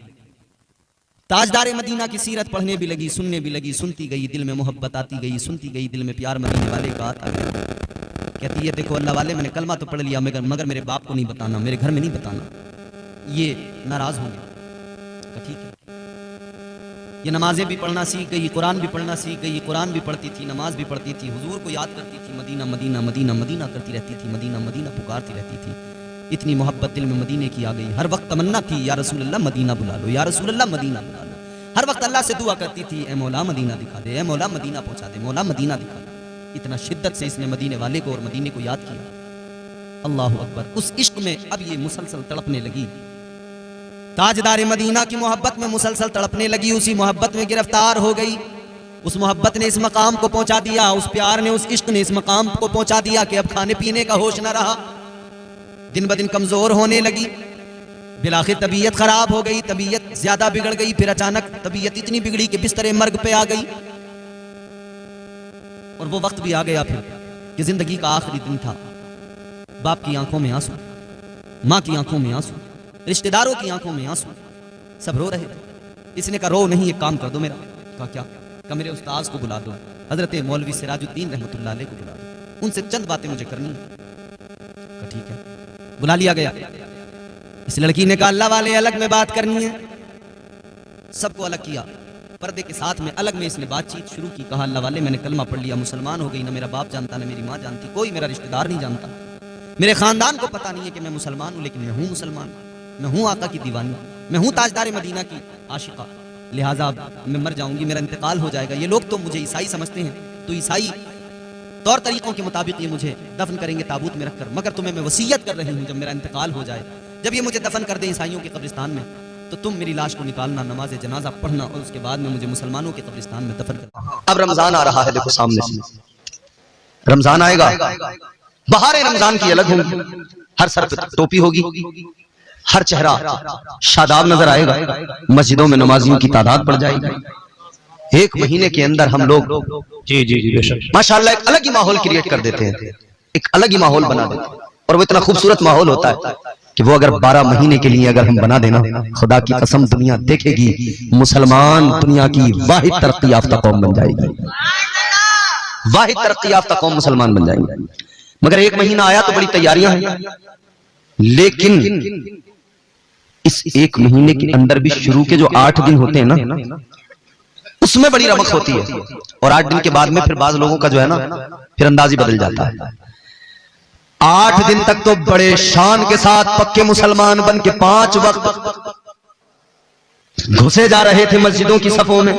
ताजदार मदीना की सीरत पढ़ने भी लगी, सुनने भी लगी। सुनती गई, दिल में मोहब्बत आती गई, सुनती गई, दिल में प्यार मदीने वाले का आता गया। कहती है देखो अल्लाह वाले मैंने कलमा तो पढ़ लिया मगर मेरे बाप को नहीं बताना, मेरे घर में नहीं बताना, ये नाराज होंगे। ठीक है। ये नमाजें भी पढ़ना सीख गई, कुरान भी पढ़ना सीख गई, कुरान भी पढ़ती थी, नमाज भी पढ़ती थी, हुजूर को याद करती थी, मदीना मदीना मदीना मदीना करती रहती थी, मदीना मदीना पुकारती रहती थी। इतनी मोहब्बत दिल में मदीने की आ गई। हर वक्त तमन्ना थी या रसूल अल्लाह मदीना बुला लो, या रसूल अल्लाह मदीना बुला लो। हर वक्त अल्लाह से दुआ करती थी ए मौला मदीना दिखा दे, ए मौला मदीना पहुंचा दे, मौला मदीना दिखा दे। इतना शिद्दत से इसने मदीने वाले को और मदीने को याद किया। अल्लाह अकबर। उस इश्क में अब ये मुसलसल तड़पने लगी, ताजदार मदीना की मोहब्बत में मुसलसल तड़पने लगी, उसी मोहब्बत में गिरफ्तार हो गई। उस मोहब्बत ने इस मकाम को पहुंचा दिया, उस प्यार ने, उस इश्क ने इस मकाम को पहुंचा दिया कि अब खाने पीने का होश न रहा। दिन ब दिन कमजोर होने लगी, बिलाखिर तबीयत खराब हो गई, तबीयत ज्यादा बिगड़ गई। फिर अचानक तबीयत इतनी बिगड़ी कि बिस्तरे मर्ग पे आ गई। और वो वक्त भी आ गया फिर कि जिंदगी का आखिरी दिन था। बाप की आंखों में आंसू, माँ की आंखों में आंसू, रिश्तेदारों की आंखों में आंसू, सब रो रहे थे। इसने कहा रो नहीं, एक काम कर दो मेरा। कहा क्या? कहा मेरे उस्ताद को बुला दो, हजरत मौलवी सिराजुद्दीन रहमतुल्लाह अलैह को बुला दो, उनसे चंद बातें मुझे करनी है। कहा ठीक है। बुला लिया गया। इस लड़की ने कहा अल्लाह वाले अलग में बात करनी है। सबको अलग किया, पर्दे के साथ में अलग में इसने बातचीत शुरू की। कहा अल्लाह वाले मैंने कलमा पढ़ लिया, मुसलमान हो गई। ना मेरा बाप जानता, ना मेरी माँ जानती, कोई मेरा रिश्तेदार नहीं जानता, मेरे खानदान को पता नहीं है कि मैं मुसलमान हूं, लेकिन मैं हूं मुसलमान, मैं हूं आका की दीवानी, मैं हूं ताजदार मदीना की आशिका। लिहाजा मैं मर जाऊंगी, मेरा इंतकाल हो जाएगा। ये लोग तो मुझे ईसाई समझते हैं, तो ईसाई तौर तरीकों के मुताबिक ये मुझे दफन करेंगे ताबूत में रखकर, मगर तुम्हें मैं वसीयत कर रही हूँ जब मेरा इंतकाल हो जाए, जब ये मुझे दफन कर दे ईसाइयों के कब्रिस्तान में, तो तुम मेरी लाश को निकालना, नमाज जनाजा पढ़ना, और उसके बाद में मुझे मुसलमानों के कब्रिस्तान में दफन करना। अब रमजान आ रहा है, देखो सामने से रमजान आएगा, बहारें रमजान की अलग होंगी, हर सर पे टोपी होगी, हर चेहरा शादाब नजर आएगा, मस्जिदों में नमाजियों की तादाद बढ़ जाएगी। एक महीने के अंदर हम लोग जी जी जी बेशक माशाल्लाह एक अलग ही माहौल क्रिएट कर देते हैं, एक अलग ही माहौल बना देते हैं। और वो इतना खूबसूरत माहौल होता है कि वो अगर 12 महीने के लिए अगर हम बना देना, खुदा की कसम दुनिया देखेगी, मुसलमान दुनिया की वाहिद तरक्की याफ्ता कौम बन जाएगी, वाहिद तरक्की याफ्ता कौम मुसलमान बन जाएंगे। मगर एक महीना आया तो बड़ी तैयारियां हैं, लेकिन इस एक महीने के अंदर भी शुरू के जो 8 दिन होते हैं ना, उसमें बड़ी रमक होती है। और 8 दिन के बाद में फिर बाज लोगों का जो है ना फिर अंदाज ही बदल जाता है। 8 दिन तक तो बड़े शान के साथ पक्के मुसलमान बन के 5 वक्त घुसे जा रहे थे मस्जिदों की सफों में,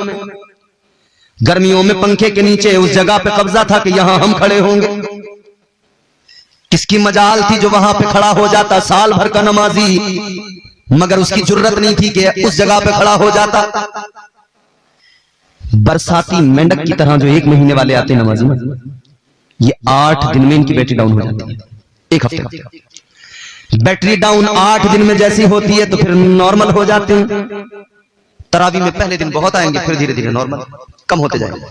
गर्मियों में पंखे के नीचे उस जगह पे कब्जा था कि यहां हम खड़े होंगे। किसकी मजाल थी जो वहां पे खड़ा हो जाता साल भर का नमाजी, मगर उसकी जुर्रत नहीं थी कि उस जगह पे खड़ा हो जाता। बरसाती मेंढक की तरह जो 1 महीने वाले आते नमाजी, ये 8 दिन में इनकी बैटरी डाउन हो जाती है, 1 हफ्ते। बैटरी डाउन 8 दिन में जैसी होती है तो फिर नॉर्मल हो जाते हैं। तरावी में पहले दिन बहुत आएंगे, फिर धीरे धीरे नॉर्मल कम होते जाएंगे।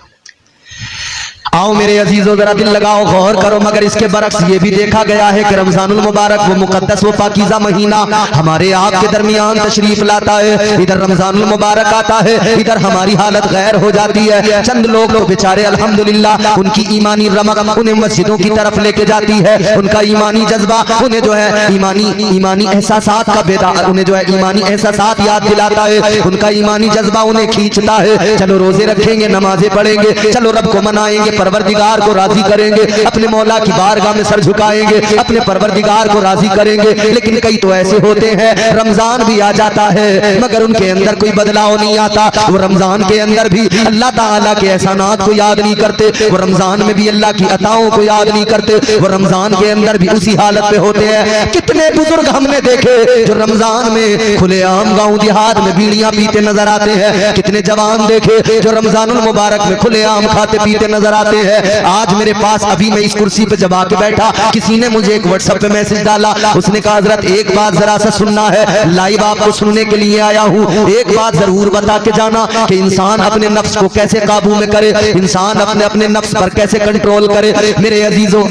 आओ मेरे अजीजों, जरा दिल लगाओ, गौर करो। मगर इसके बरक्स ये भी देखा गया है कि रमजानुल मुबारक वो मुकद्दस वो पाकीज़ा महीना हमारे आपके दरमियान तशरीफ लाता है। इधर रमजानुल मुबारक आता है, इधर हमारी हालत गैर हो जाती है। चंद लोग बेचारे अल्हम्दुलिल्लाह उनकी ईमानी रमक उन्हें मस्जिदों की तरफ लेके जाती है। उनका ईमानी जज्बा उन्हें जो है ईमानी एहसासात का बेदार, उन्हें जो है ईमानी एहसासात याद दिलाता है। उनका ईमानी जज्बा उन्हें खींचता है। चलो रोजे रखेंगे, नमाजें पढ़ेंगे, चलो रब को मनाएंगे, परवरदिगार को राजी करेंगे, अपने मौला की बारगाह में सर झुकाएंगे, अपने परवरदिगार को राजी करेंगे। लेकिन कई तो ऐसे होते हैं, रमजान भी आ जाता है मगर उनके अंदर कोई बदलाव नहीं आता। वो रमजान के अंदर भी अल्लाह ताला के एहसानात को याद नहीं करते, वो रमजान में भी अल्लाह की अताओं को याद नहीं करते, वो रमजान के अंदर भी उसी हालत पे होते हैं। कितने बुजुर्ग हमने देखे जो रमजान में खुलेआम गांव देहात में बीड़ियां पीते नजर आते हैं। कितने जवान देखे जो रमजानुल मुबारक में खुलेआम खाते पीते नजर आते हैं। आज मेरे पास अभी मैं इस कुर्सी पे जब आके बैठा, किसी ने मुझे एक व्हाट्सएप पे मैसेज डाला। उसने कहा हजरत एक बात जरा सा सुनना है, लाइव आपको सुनने के लिए आया हूँ। एक बात जरूर बता के जाना कि इंसान अपने नफ्स को कैसे काबू में करे, इंसान अपने अपने नफ्स पर कैसे कंट्रोल करे। मेरे अजीजों,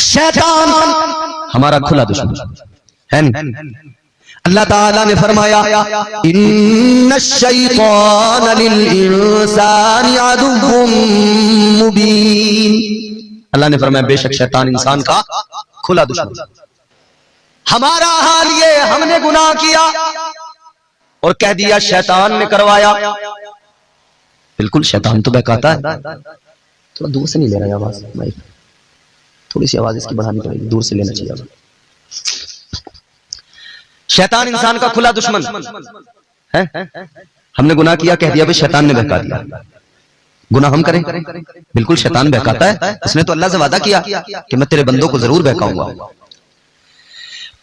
शैतान हमारा खुला दुश्मन है नहीं। अल्लाह ताला ने फरमाया इन्नश-शैतान लिल-इंसानि अदुव्वुम मुबीन। अल्लाह ने फरमाया बेशक शैतान इंसान का खुला दुश्मन। हमारा हाल ये, हमने गुनाह किया और कह दिया शैतान ने करवाया। बिल्कुल शैतान तो बहकाता है। थोड़ा दूर से नहीं ले रहा आवाज, थोड़ी सी आवाज इसकी बढ़ानी पड़ेगी, दूर से लेना चाहिए। शैतान इंसान का खुला दुश्मन है। हमने गुनाह किया, कह दिया भाई शैतान ने बहका दिया। गुनाह हम करें, बिल्कुल शैतान बहकाता है। उसने तो अल्लाह से वादा किया कि मैं तेरे बंदों को जरूर बहकाऊंगा।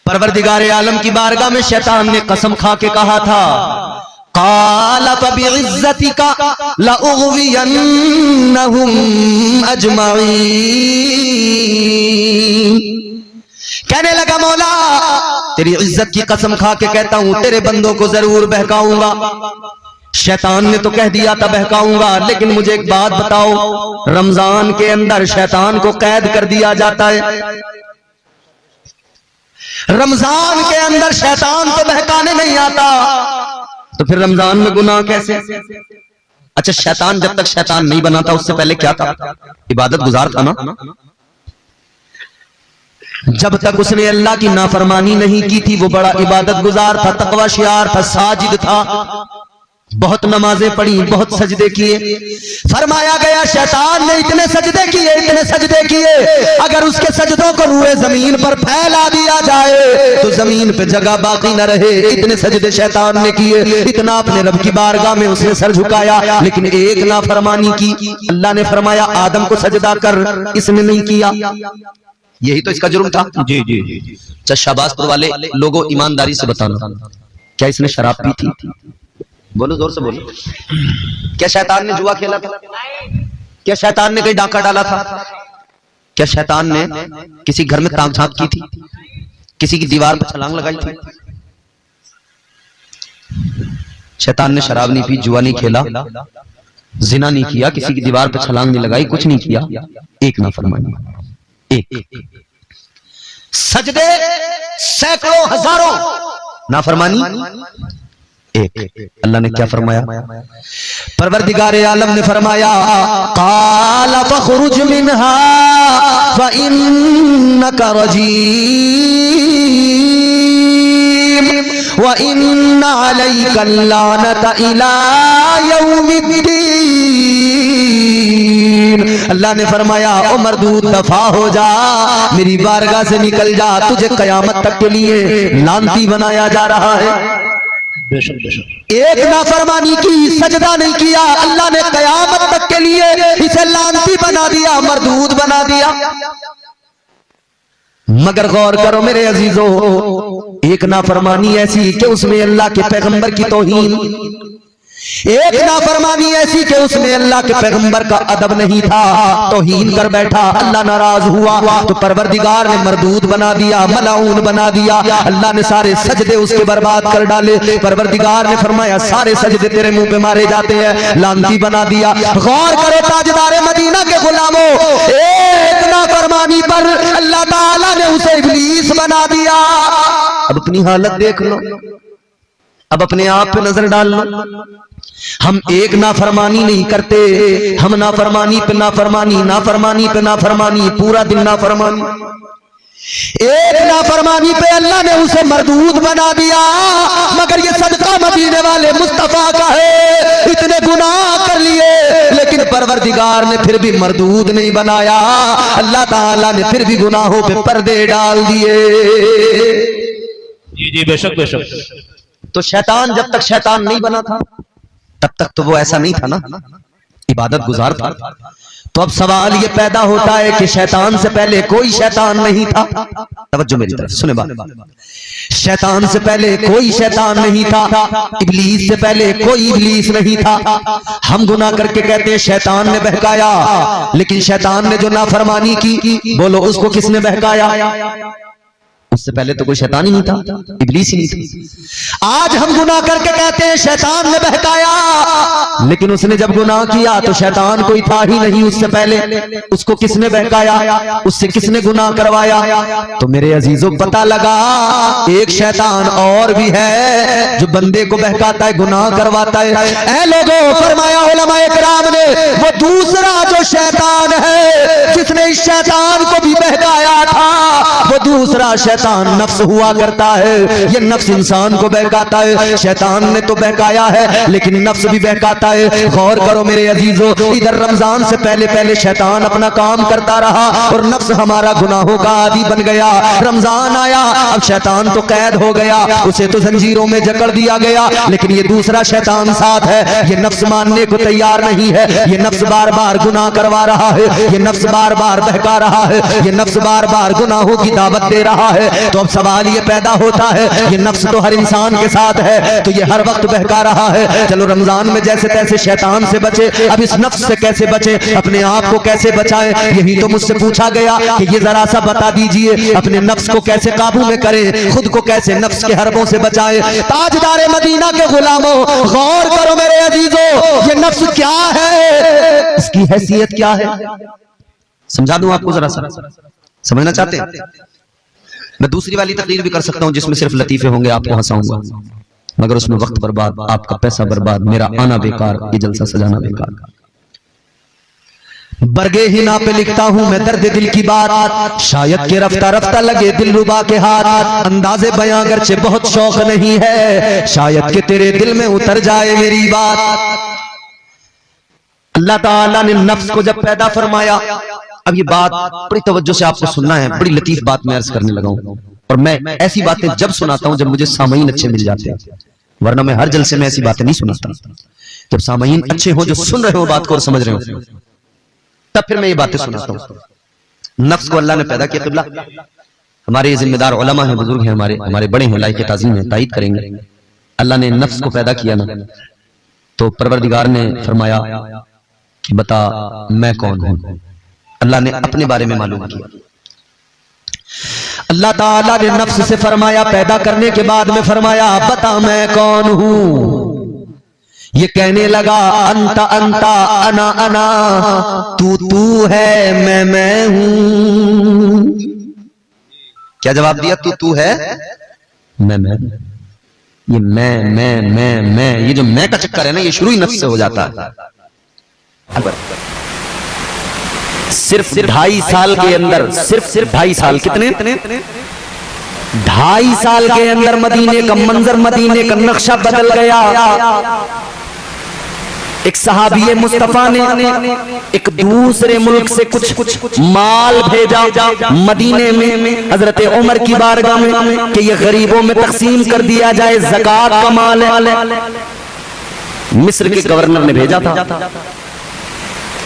परवरदिगार आलम की बारगाह में शैतान ने कसम खा के कहा था, क़ाला फ़बिइज़्ज़तिका लअग़वियन्नहुम अजमईन। कहने लगा मौला तेरी इज्जत की कसम खा के कहता हूं तेरे बंदों को जरूर बहकाऊंगा। शैतान ने तो कह दिया था बहकाऊंगा, लेकिन मुझे एक बात बताओ, रमजान के अंदर शैतान को कैद कर दिया जाता है। रमजान के अंदर शैतान तो बहकाने नहीं आता, तो फिर रमजान में गुनाह कैसे? अच्छा शैतान जब तक शैतान नहीं बना था उससे पहले क्या था? इबादत गुजार था ना। जब तक उसने अल्लाह की नाफरमानी नहीं की थी वो बड़ा इबादत गुजार था, तकवा शियार था, साजिद था, बहुत नमाजें पढ़ी, बहुत सजदे किए। फरमाया गया शैतान ने इतने सजदे किए, इतने सजदे किए, अगर उसके सजदों को रूए जमीन पर फैला दिया जाए तो जमीन पे जगह बाकी न रहे। इतने सजदे शैतान ने किए, इतना अपने रब की बारगाह में उसने सर झुकाया, लेकिन एक नाफरमानी की। अल्लाह ने फरमाया आदम को सजदा कर, इसने नहीं किया। यही तो इसका जुर्म था। जी जी जी। अच्छा शाबाशपुर वाले लोगों ईमानदारी से बताना, क्या इसने शराब पी थी? बोलो जोर से बोलो। क्या शैतान ने जुआ खेला था? क्या शैतान ने कहीं डाका डाला था? क्या शैतान ने किसी घर में ताक झांक की थी? किसी की दीवार पर छलांग लगाई थी? शैतान ने शराब नहीं पी, जुआ नहीं खेला, जिना नहीं किया, किसी की दीवार पर छलांग नहीं लगाई, कुछ नहीं किया। एक नाफरमानी, एक सजदे सैकड़ों हजारों, नाफरमानी एक। अल्लाह ने क्या फरमाया? परवरदिगार आलम ने फरमाया क़ाला फ़ख़रुज मिन्हा फ़इन्नका रजीम व इन्ना अलैका लानता इला यौमिद्दीन। अल्लाह ने फरमाया ओ मरदूद दफा हो जा, मेरी बारगाह से निकल जा, तुझे कयामत तक के लिए लानती बनाया जा रहा है। एक नाफरमानी की, सजदा नहीं किया, अल्लाह ने कयामत तक के लिए इसे लानती बना दिया, मरदूद बना दिया। मगर गौर करो मेरे अजीजों, एक नाफरमानी ऐसी कि उसमें अल्लाह के पैगंबर की तौहीन, एक नाफरमानी ऐसी कि उसमें अल्लाह के पैगंबर का अदब नहीं था, तौहीन कर बैठा, अल्लाह नाराज हुआ तो परवरदिगार ने मरदूद बना दिया, मलाऊन बना दिया। अल्लाह ने सारे सजदे उसके बर्बाद कर डाले। परवरदिगार ने फरमाया सारे सजदे तेरे मुंह पे मारे जाते हैं, लानती बना दिया। गौर करो ताजदार मदीना के गुलामों, एक नाफरमानी पर अल्लाह ताला ने उसे इब्लीस बना दिया। अब अपनी हालत देख लो, अब अपने आप पे नजर डाल लो। हम एक नाफरमानी नहीं करते, हम नाफरमानी पे नाफरमानी, नाफरमानी पे नाफरमानी, पूरा दिन नाफरमानी। एक नाफरमानी पे अल्लाह ने उसे मरदूद बना दिया। मगर ये सदका मदीने वाले मुस्तफा का है, इतने गुनाह कर लिए लेकिन परवरदिगार ने फिर भी मरदूद नहीं बनाया। अल्लाह ताला ने फिर भी गुनाहों पे पर्दे डाल दिए। जी जी बेशक बेशक। तो शैतान जब तक शैतान नहीं बना था तब तक तो वो ऐसा नहीं था ना, इबादत गुजार था। तो अब सवाल ये पैदा होता है कि शैतान से पहले कोई शैतान नहीं था। तवज्जो मेरी तरफ सुने बात, शैतान से पहले कोई शैतान नहीं था, इब्लीस से पहले कोई इब्लीस नहीं था। हम गुनाह करके कहते हैं शैतान ने बहकाया, लेकिन शैतान ने जो नाफरमानी की, बोलो उसको किसने बहकाया? उससे पहले तो कोई शैतान ही नहीं था, इब्लीस ही नहीं था। आज हम गुनाह करके कहते हैं शैतान ने बहकाया, लेकिन उसने जब गुनाह किया तो शैतान कोई था ही नहीं उससे पहले। उसको किसने बहकाया, उससे किसने गुनाह करवाया? तो मेरे अजीजों पता लगा एक शैतान और भी है जो बंदे को बहकाता है, गुनाह करवाता है। ऐ लोगों, फरमाया उलमाए किराम ने, वो दूसरा जो शैतान है जिसने इस शैतान को भी बहकाया था, वो दूसरा शैतान नफ्स हुआ करता है। ये नफ्स इंसान को बहकाता है। शैतान ने तो बहकाया है लेकिन नफ्स भी बहकाता है। गौर करो मेरे अजीजों, इधर रमजान से पहले पहले शैतान अपना काम करता रहा और नफ्स हमारा गुनाहों का आदी बन गया। रमजान आया, अब शैतान तो कैद हो गया, उसे तो जंजीरों में जकड़ दिया गया, लेकिन ये दूसरा शैतान साथ है। ये नफ्स मानने को तैयार नहीं है। ये नफ्स बार बार गुनाह करवा रहा है, ये नफ्स बार बार बहका रहा है, ये नफ्स बार बार गुनाहों की दावत दे रहा है। तो अब सवाल ये पैदा होता है, ये नफ्स तो हर इंसान के साथ है, तो ये हर वक्त बहका रहा है। चलो रमजान में जैसे तैसे शैतान से बचे, अब इस नफ्स से कैसे बचे, अपने आप को कैसे बचाएं? यही तो मुझसे पूछा गया कि ये जरा सा बता दीजिए, अपने नफ्स को कैसे काबू में करें, खुद को कैसे नफ्स के हरबों से बचाएं। ताजदार मदीना के गुलामों, गौर करो मेरे अजीजों, ये नफ्स क्या है, इसकी हैसियत क्या है? समझा दूं आपको, जरा सा समझना चाहते हैं? मैं दूसरी वाली तकरीर भी कर सकता हूं जिसमें सिर्फ लतीफे होंगे, आपको हंसाऊंगा, मगर उसमें वक्त बर्बाद, आपका पैसा बर्बाद, मेरा आना बेकार, ये जलसा सजाना बेकार। बरगे ही ना पे लिखता हूं मैं दर्द दिल की बात, शायद के रफ्ता रफ्ता लगे दिल रुबा के हाथ। अंदाजे बयां अगरचे बहुत शौक नहीं है, शायद के तेरे दिल में उतर जाए मेरी बात। अल्लाह ताला ने नफ्स को जब पैदा फरमाया, अब ये बात बड़ी तवज्जो से आपको सुनना है, बड़ी लतीफ बात मैं अर्ज करने लगा हूं। और मैं ऐसी बातें जब सुनाता हूं जब मुझे सामईन अच्छे मिल जाते हैं, वरना मैं हर जलसे में ऐसी बातें नहीं सुनाता। जब सामईन अच्छे हो, जो सुन रहे हो बात को और समझ रहे हो, तब फिर मैं ये बातें सुनाता हूं। नफ्स को अल्लाह ने पैदा किया। किबला हमारे जिम्मेदार उलमा हैं, बुजुर्ग हैं, हमारे बड़े हैं, लायक ताज़ीम हैं, तायीद करेंगे। अल्लाह ने नफ्स को पैदा किया ना, तो परवरदिगार ने फरमाया कि बता मैं कौन हूं। अल्लाह ने अपने बारे में मालूम किया। अल्लाह ताला ने नफ्स से फरमाया, पैदा करने के बाद में फरमाया बता मैं कौन हूं। ये कहने लगा अंता अंता अना अना, तू है मैं हूं। क्या जवाब दिया? तू है मैं। ये मैं ये जो मैं का चक्कर है ना, ये शुरू ही नफ्स से हो जाता है। सिर्फ 2.5 साल के अंदर, सिर्फ 2.5 साल, कितने 2.5 साल के अंदर मदीने का मंजर, मदीने का नक्शा बदल गया। एक सहाबी मुस्तफा ने एक दूसरे मुल्क से कुछ माल भेजा मदीने में हजरत उमर की बारगाह में कि ये गरीबों में तकसीम कर दिया जाए, ज़कात का माल है। मिस्र के गवर्नर ने भेजा था,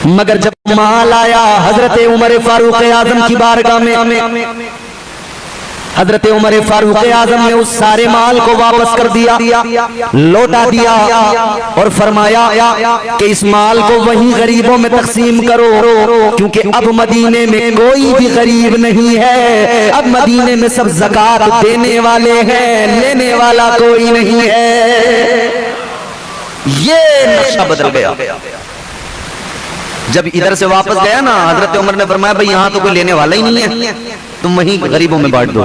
मगर जब माल आया हजरत उमर फारूक आजम की बारगाह में हजरत उमर फारूक आजम ने उस सारे माल को वापस कर दिया, लौटा दिया और फरमाया कि इस माल को वहीं गरीबों में तकसीम करो, क्योंकि अब मदीने में कोई भी गरीब नहीं है, अब मदीने में सब ज़कात देने वाले हैं, लेने वाला कोई नहीं है। ये नक्शा बदल गया। जब इधर से वापस गया ना, हजरत उमर ने फरमाया भाई यहाँ तो कोई लेने वाला ही नहीं है, तुम वहीं गरीबों में बांट दो।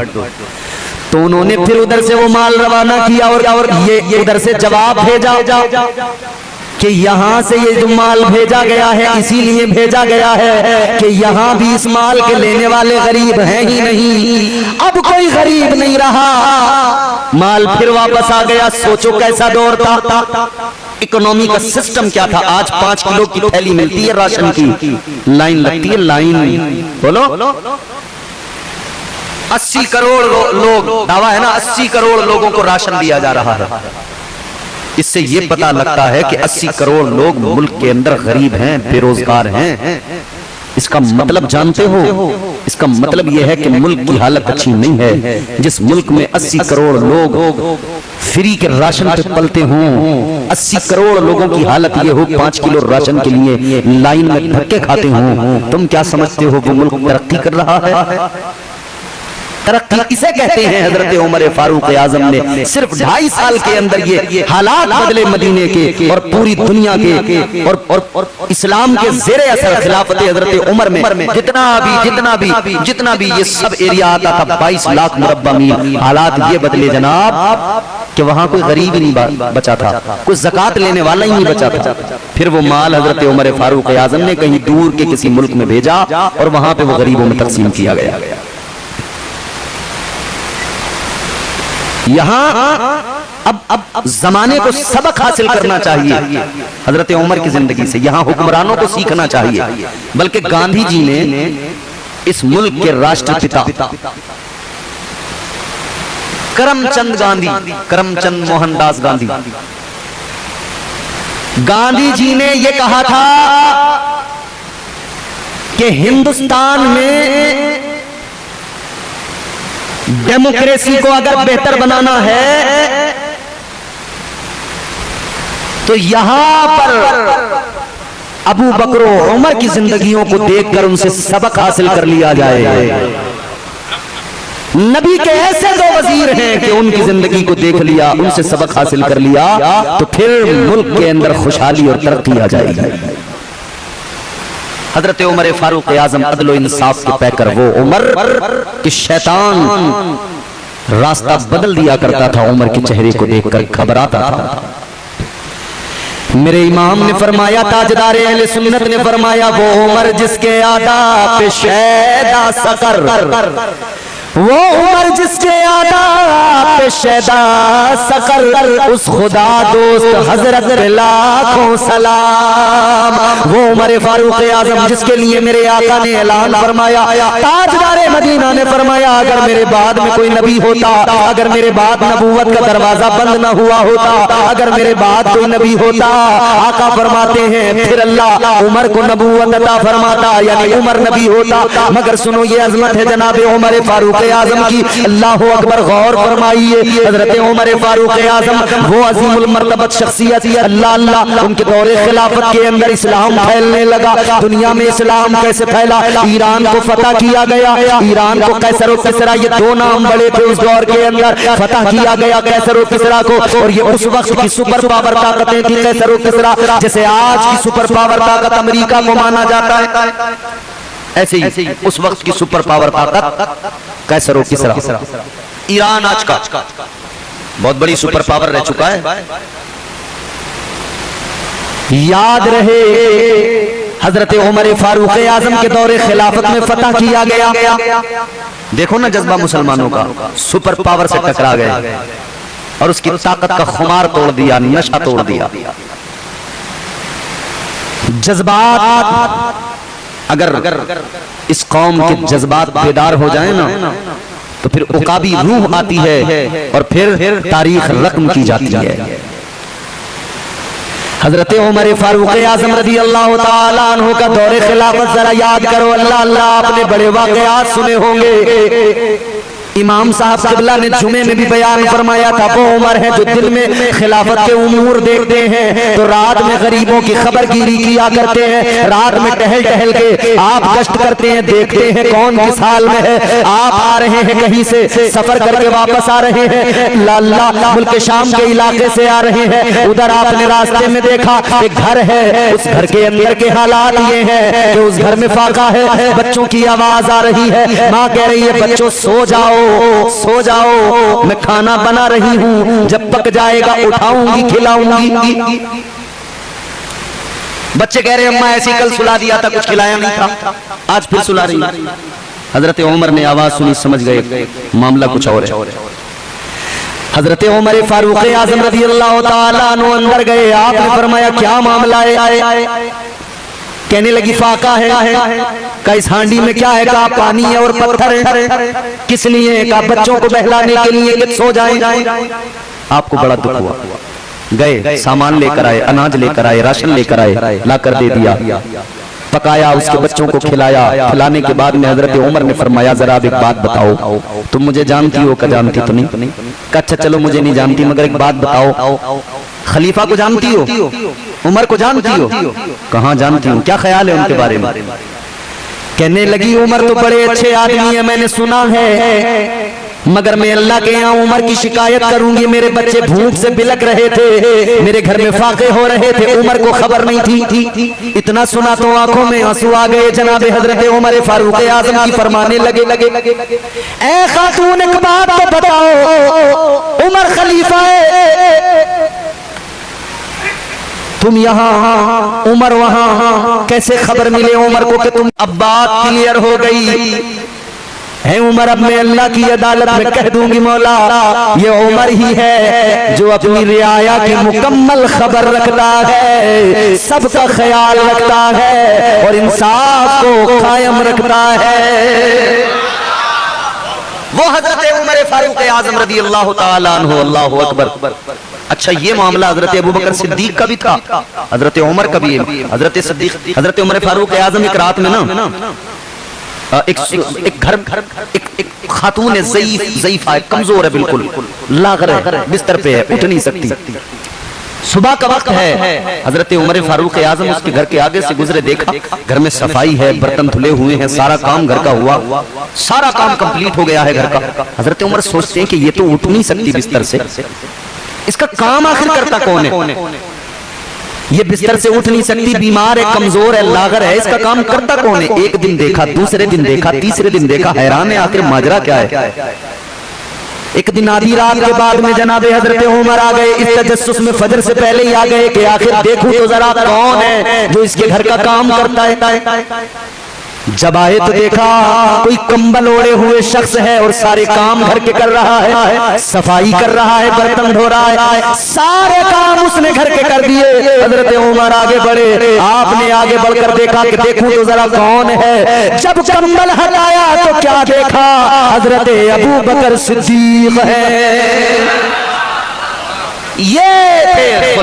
तो उन्होंने फिर उधर से वो माल रवाना किया और ये उधर से जवाब भेजा कि यहाँ से ये जो माल भेजा गया है इसीलिए भेजा गया है कि यहाँ भी इस माल के लेने वाले गरीब हैं ही नहीं, अब कोई गरीब नहीं रहा। माल फिर वापस आ गया। सोचो कैसा दौर था, इकोनॉमी का सिस्टम क्या था। आज 5 किलो की थैली मिलती है राशन की, लाइन लगती है, लाइन बोलो 80 करोड़ लोग, दावा है ना 80 करोड़ लोगों को राशन दिया जा रहा है। इससे ये पता लगता है कि 80 करोड़ लोग मुल्क के अंदर गरीब हैं, बेरोजगार हैं। इसका मतलब जानते हो, इसका मतलब यह है कि मुल्क की हालत अच्छी नहीं है। जिस मुल्क में 80 करोड़ लोग फ्री के राशन पे पलते हों, 80 करोड़ लोगों की हालत ये हो 5 किलो राशन के लिए लाइन में धक्के खाते हों, तुम क्या समझते हो वो मुल्क तरक्की कर रहा है? तरक्की इसे कहते हैं। हजरत उमर फारूक आजम ने सिर्फ 2.5 साल के अंदर ये हालात बदले मदीने के और पूरी दुनिया के और इस्लाम के ज़ेरे असर खिलाफत हजरत उमर में जितना भी ये सब एरिया आता था 22 लाख मुरब्बा मील, हालात ये बदले जनाब कि वहां कोई गरीब ही नहीं बचा था, कोई ज़कात लेने वाला ही नहीं बचा था। फिर वो माल हजरत उमर फारूक आजम ने कहीं दूर के किसी मुल्क में भेजा और वहां पे वो गरीबों में तकसीम किया गया। यहाँ अब जमाने को सबक हासिल करना चाहिए हजरत उमर की जिंदगी से, यहाँ हुक्मरानों को सीखना चाहिए। बल्कि गांधी जी ने इस मुल्क के राष्ट्रपिता करमचंद मोहनदास गांधी जी ने यह कहा था कि हिंदुस्तान में डेमोक्रेसी को अगर बेहतर बनाना है तो यहां पर अबू बकर और उमर की जिंदगियों को देखकर उनसे सबक हासिल कर लिया जाए। नबी के ऐसे 2 वजीर हैं कि उनकी जिंदगी को देख लिया, उनसे सबक हासिल कर लिया तो फिर मुल्क के अंदर खुशहाली और तरक्की आ जाएगी। हजरत उमर फारूक आजम अदल इंसाफ के पैकर, वो उमर कि शैतान रास्ता बदल दिया करता था, उमर के चेहरे को देखकर घबराता था। मेरे इमाम ने फरमाया, ताजदार अहले सुन्नत ने फरमाया, वो उमर जिसके आदाब पे शैदा सकर, वो उमर जिसके आदाब पे शैदा सकर, उस खुदा दोस्त हजरत लाखों सलाम। वो उमर फारूक आजम जिसके लिए मेरे आका ने ऐलान फरमाया, ताजदार मदीना ने फरमाया, अगर मेरे बाद में कोई नबी होता, अगर मेरे बाद नबूवत का दरवाजा बंद न हुआ होता, अगर मेरे बाद कोई नबी होता, आका फरमाते हैं फिर अल्लाह उमर को नबूवत अता फरमाता, यानी उमर नबी होता। मगर सुनो ये अजमत है जनाब उमर फारूक आजम की, अल्लाह अकबर, गौर फरमाइए। हजरत उमर फारूक आजम वो अजीमुल मर्तबत शख्सियत, अल्लाह अल्लाह, उनके दौरे खिलाफत के अंदर इस्लाम फैलने लगा। दुनिया में इस्लाम कैसे फैला? ईरान को फतह किया गया, ईरान को कैसर और किसरा, ये 2 नाम बड़े थे उस दौर के अंदर, फतह किया गया कैसर और किसरा को। और ये उस वक्त की सुपर पावर ताकतें थी कैसर और किसरा, जैसे आज की सुपर पावर ताकत अमेरिका को माना जाता है, ऐसे ही उस वक्त की सुपर पावर ताकत कैसर और किसरा। ईरान आज का बहुत बड़ी सुपर पावर रह चुका है। याद रहे हजरत उमर फारूक आजम के दौरे खिलाफत में फतह किया गया। देखो ना जज्बा मुसलमानों का, सुपर पावर से टकरा गए और उसकी ताकत का खुमार तोड़ दिया, नशा तोड़ दिया। जज्बात, अगर इस कौम के जज्बात बेदार हो जाए ना तो फिर उकाबी रूह आती है और फिर तारीख रकम की जाती है। हजरत उमर फारूक आजम रज़ी अल्लाह ताला अन्हु का दौरे खिलाफत जरा याद करो। अल्लाह अल्लाह, आपने बड़े वाकयात सुने होंगे। इमाम साहब क़िबला ने जुमे में भी बयान फरमाया था, वो उमर है जो दिन में खिलाफत के उमूर देखते हैं तो रात में गरीबों की खबरगिरी किया करते हैं। रात में टहल टहल के आप गश्त करते हैं, देखते हैं कौन किस हाल में है। आप आ रहे हैं कहीं से, सफर करके वापस आ रहे हैं, लाला मुल्क शाम के इलाके से आ रहे हैं, उधर आपने रास्ते में देखा एक घर है, उस घर के अंदर के हालात ये हैं कि उस घर में फाका है, बच्चों की आवाज आ रही है, माँ कह रही है बच्चों सो जाओ सो जाओ, मैं खाना बना रही हूँ, जब पक जाएगा उठाऊंगी खिलाऊंगी। बच्चे कह रहे हैं अम्मा ऐसी कल सुला दिया था, कुछ खिलाया नहीं था, आज फिर सुला रही। हजरत उमर ने आवाज सुनी, समझ गए मामला कुछ और है। हजरत उमर फारूक आजम रज़ी अल्लाह ताला अन्हु अंदर गए, आपने फरमाया क्या मामला है? कहने लगी फाका है, का इस हांडी में क्या है? का पानी है और पत्थर है, किस लिए? का बच्चों को बहलाने के लिए कि सो जाएं। आपको बड़ा दुख हुआ, गए सामान लेकर आए, अनाज लेकर आए, राशन लेकर आए, लाकर दे दिया, पकाया, उसके बच्चों को खिलाया। खिलाने के बाद में हजरत उमर ने फरमाया जरा अब एक बात बताओ, तुम मुझे जानती हो? का जानती तो नहीं। अच्छा चलो मुझे नहीं जानती, मगर एक बात बताओ, खलीफा को जानती हो? उमर को जानती हो? कहाँ जानती हूँ, क्या ख्याल है उनके बारे में? कहने लगी उमर तो बड़े अच्छे आदमी है, मैंने सुना है, मगर मैं अल्लाह के यहाँ उमर की शिकायत करूंगी। मेरे बच्चे भूख से बिलक रहे थे, मेरे घर में फाके हो रहे थे, उमर को खबर नहीं थी। इतना सुना तो आंखों में आंसू आ गए। जनाब हजरत उमर फारूक आजम की फरमाने लगे, ऐ खातून एक बात तो बताओ, उमर खलीफा है, तुम यहाँ उमर वहाँ, कैसे खबर मिले उमर को कि तुम? अब बात क्लियर हो गई है उमर, अब मैं अल्लाह की अदालत में कह दूंगी मौला ये उमर ही है जो अपनी रियाया की मुकम्मल खबर रखता है, सबका ख्याल रखता है और इंसाफ को कायम रखता है। वो हजरत उमर फारूक आजम रज़ी अल्लाह ताला अन्हु, अल्लाहु अकबर। अच्छा ये मामला हजरत अबू बकर सिद्दीक का भी था, हजरत उमर का भी है। हजरत सिद्दीक, हजरत उमर फारूक आजम एक रात में ना एक घर एक खातून है, ज़ईफ़ा है, कमजोर है, बिल्कुल लाग़र है, बिस्तर पे है, उठ नहीं सकती। सुबह का वक्त है, हजरत उमर फारूक आजम उसके घर के आगे से गुजरे, देखा घर में सफाई है, बर्तन धुले हुए हैं, सारा काम घर का हुआ, सारा काम कंप्लीट हो गया है घर का। हजरत उमर सोचते हैं कि ये तो उठ नहीं सकती बिस्तर से, इसका काम आखिर करता कौन है? ये बिस्तर से उठ नहीं सकती, बीमार है, कमजोर है, लागर है, इसका काम करता कौन है? एक दिन देखा, दूसरे दिन देखा, तीसरे दिन देखा, हैरान है आखिर माजरा क्या है। एक दिन आधी रात के बाद में जनाबे हजरत उमर आ गए, इस तजस्सुस में फजर से पहले ही आ गए कि आखिर देखूं तो जरा कौन है जो इसके घर का काम करता है। जब आए तो देखा कोई कंबल ओढ़े हुए शख्स है और सारे काम घर के कर रहा है, सफाई कर रहा है, बर्तन धो रहा है, सारे काम उसने घर के कर दिए। हजरत उमर आगे बढ़े, आपने आगे बढ़कर देखा कि देखूं तो जरा कौन है। जब कंबल हटाया तो क्या देखा? हजरत अबू बकर सिद्दीक है। ये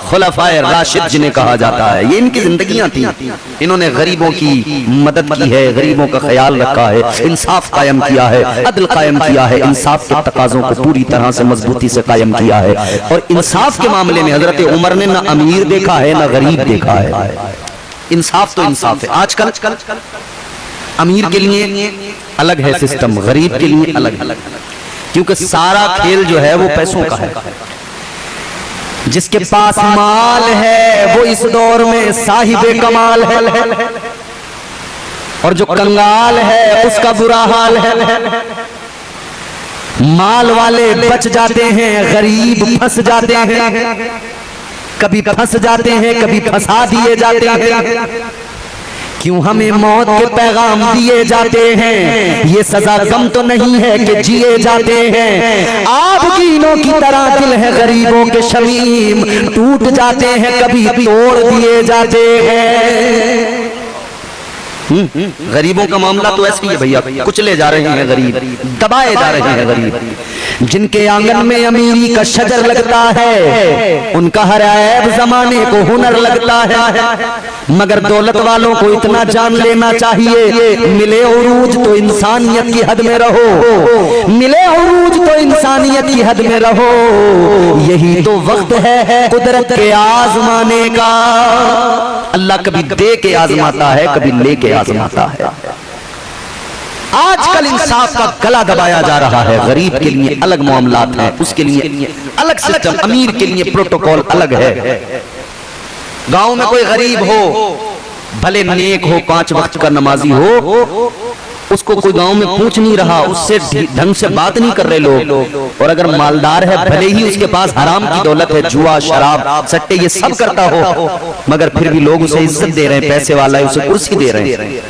खुलफाए राशिद जिन्हें कहा जाता है, ये इनकी जिंदगियां थी। इन्होंने गरीबों की मदद की है, गरीबों का ख्याल रखा है, इंसाफ कायम किया है, अदल कायम किया है, इंसाफ के तकाजों को पूरी तरह से मजबूती से कायम किया है। और इंसाफ के मामले में हजरत उमर ने ना अमीर देखा है ना गरीब देखा है। इंसाफ तो इंसाफ है। आजकल अमीर के लिए अलग है सिस्टम, गरीब के लिए अलग, क्योंकि सारा खेल जो है वो पैसों का है। जिसके पास माल है वो इस दौर में साहिबे कमाल है, और जो कंगाल है उसका बुरा हाल है। माल वाले बच जाते हैं, गरीब फंस जाते हैं, कभी फंस जाते हैं, कभी फंसा दिए जाते हैं। क्यों हमें मौत के पैगाम दिए जाते हैं? ये सजा कम तो नहीं है कि जिए जाते हैं। आबगीनों की तरह दिल है गरीबों के शमीम, टूट जाते हैं, कभी तोड़ दिए जाते हैं। गरीबों का मामला तो ऐसे ही है भैया, कुचले जा रहे हैं गरीब, दबाए जा रहे हैं गरीब। जिनके आंगन में अमीरी का शजर लगता है, उनका हर ऐब जमाने को हुनर लगता है। मगर दौलत वालों को इतना जान लेना चाहिए, मिले उरूज तो इंसानियत की हद में रहो, मिले उरूज तो इंसानियत की हद में रहो। यही तो वक्त है कुदरत के आजमाने का। अल्लाह कभी दे के आजमाता है, कभी ले के आजमाता है। आजकल इंसाफ का गला दबाया जा रहा है। गरीब के लिए अलग मामलात हैं, उसके लिए अलग सिस्टम, अमीर के लिए प्रोटोकॉल अलग है। गांव में कोई गरीब हो, भले नेक हो, 5 वक्त का नमाजी हो, उसको कोई गांव में पूछ नहीं रहा, उससे ढंग से बात नहीं कर रहे लोग। और अगर मालदार है, भले ही उसके पास हराम की दौलत है, जुआ, शराब, सट्टे, ये सब करता हो, मगर फिर भी लोग उसे इज्जत दे रहे हैं। पैसे वाला है, उसे कुर्सी दे रहे हैं।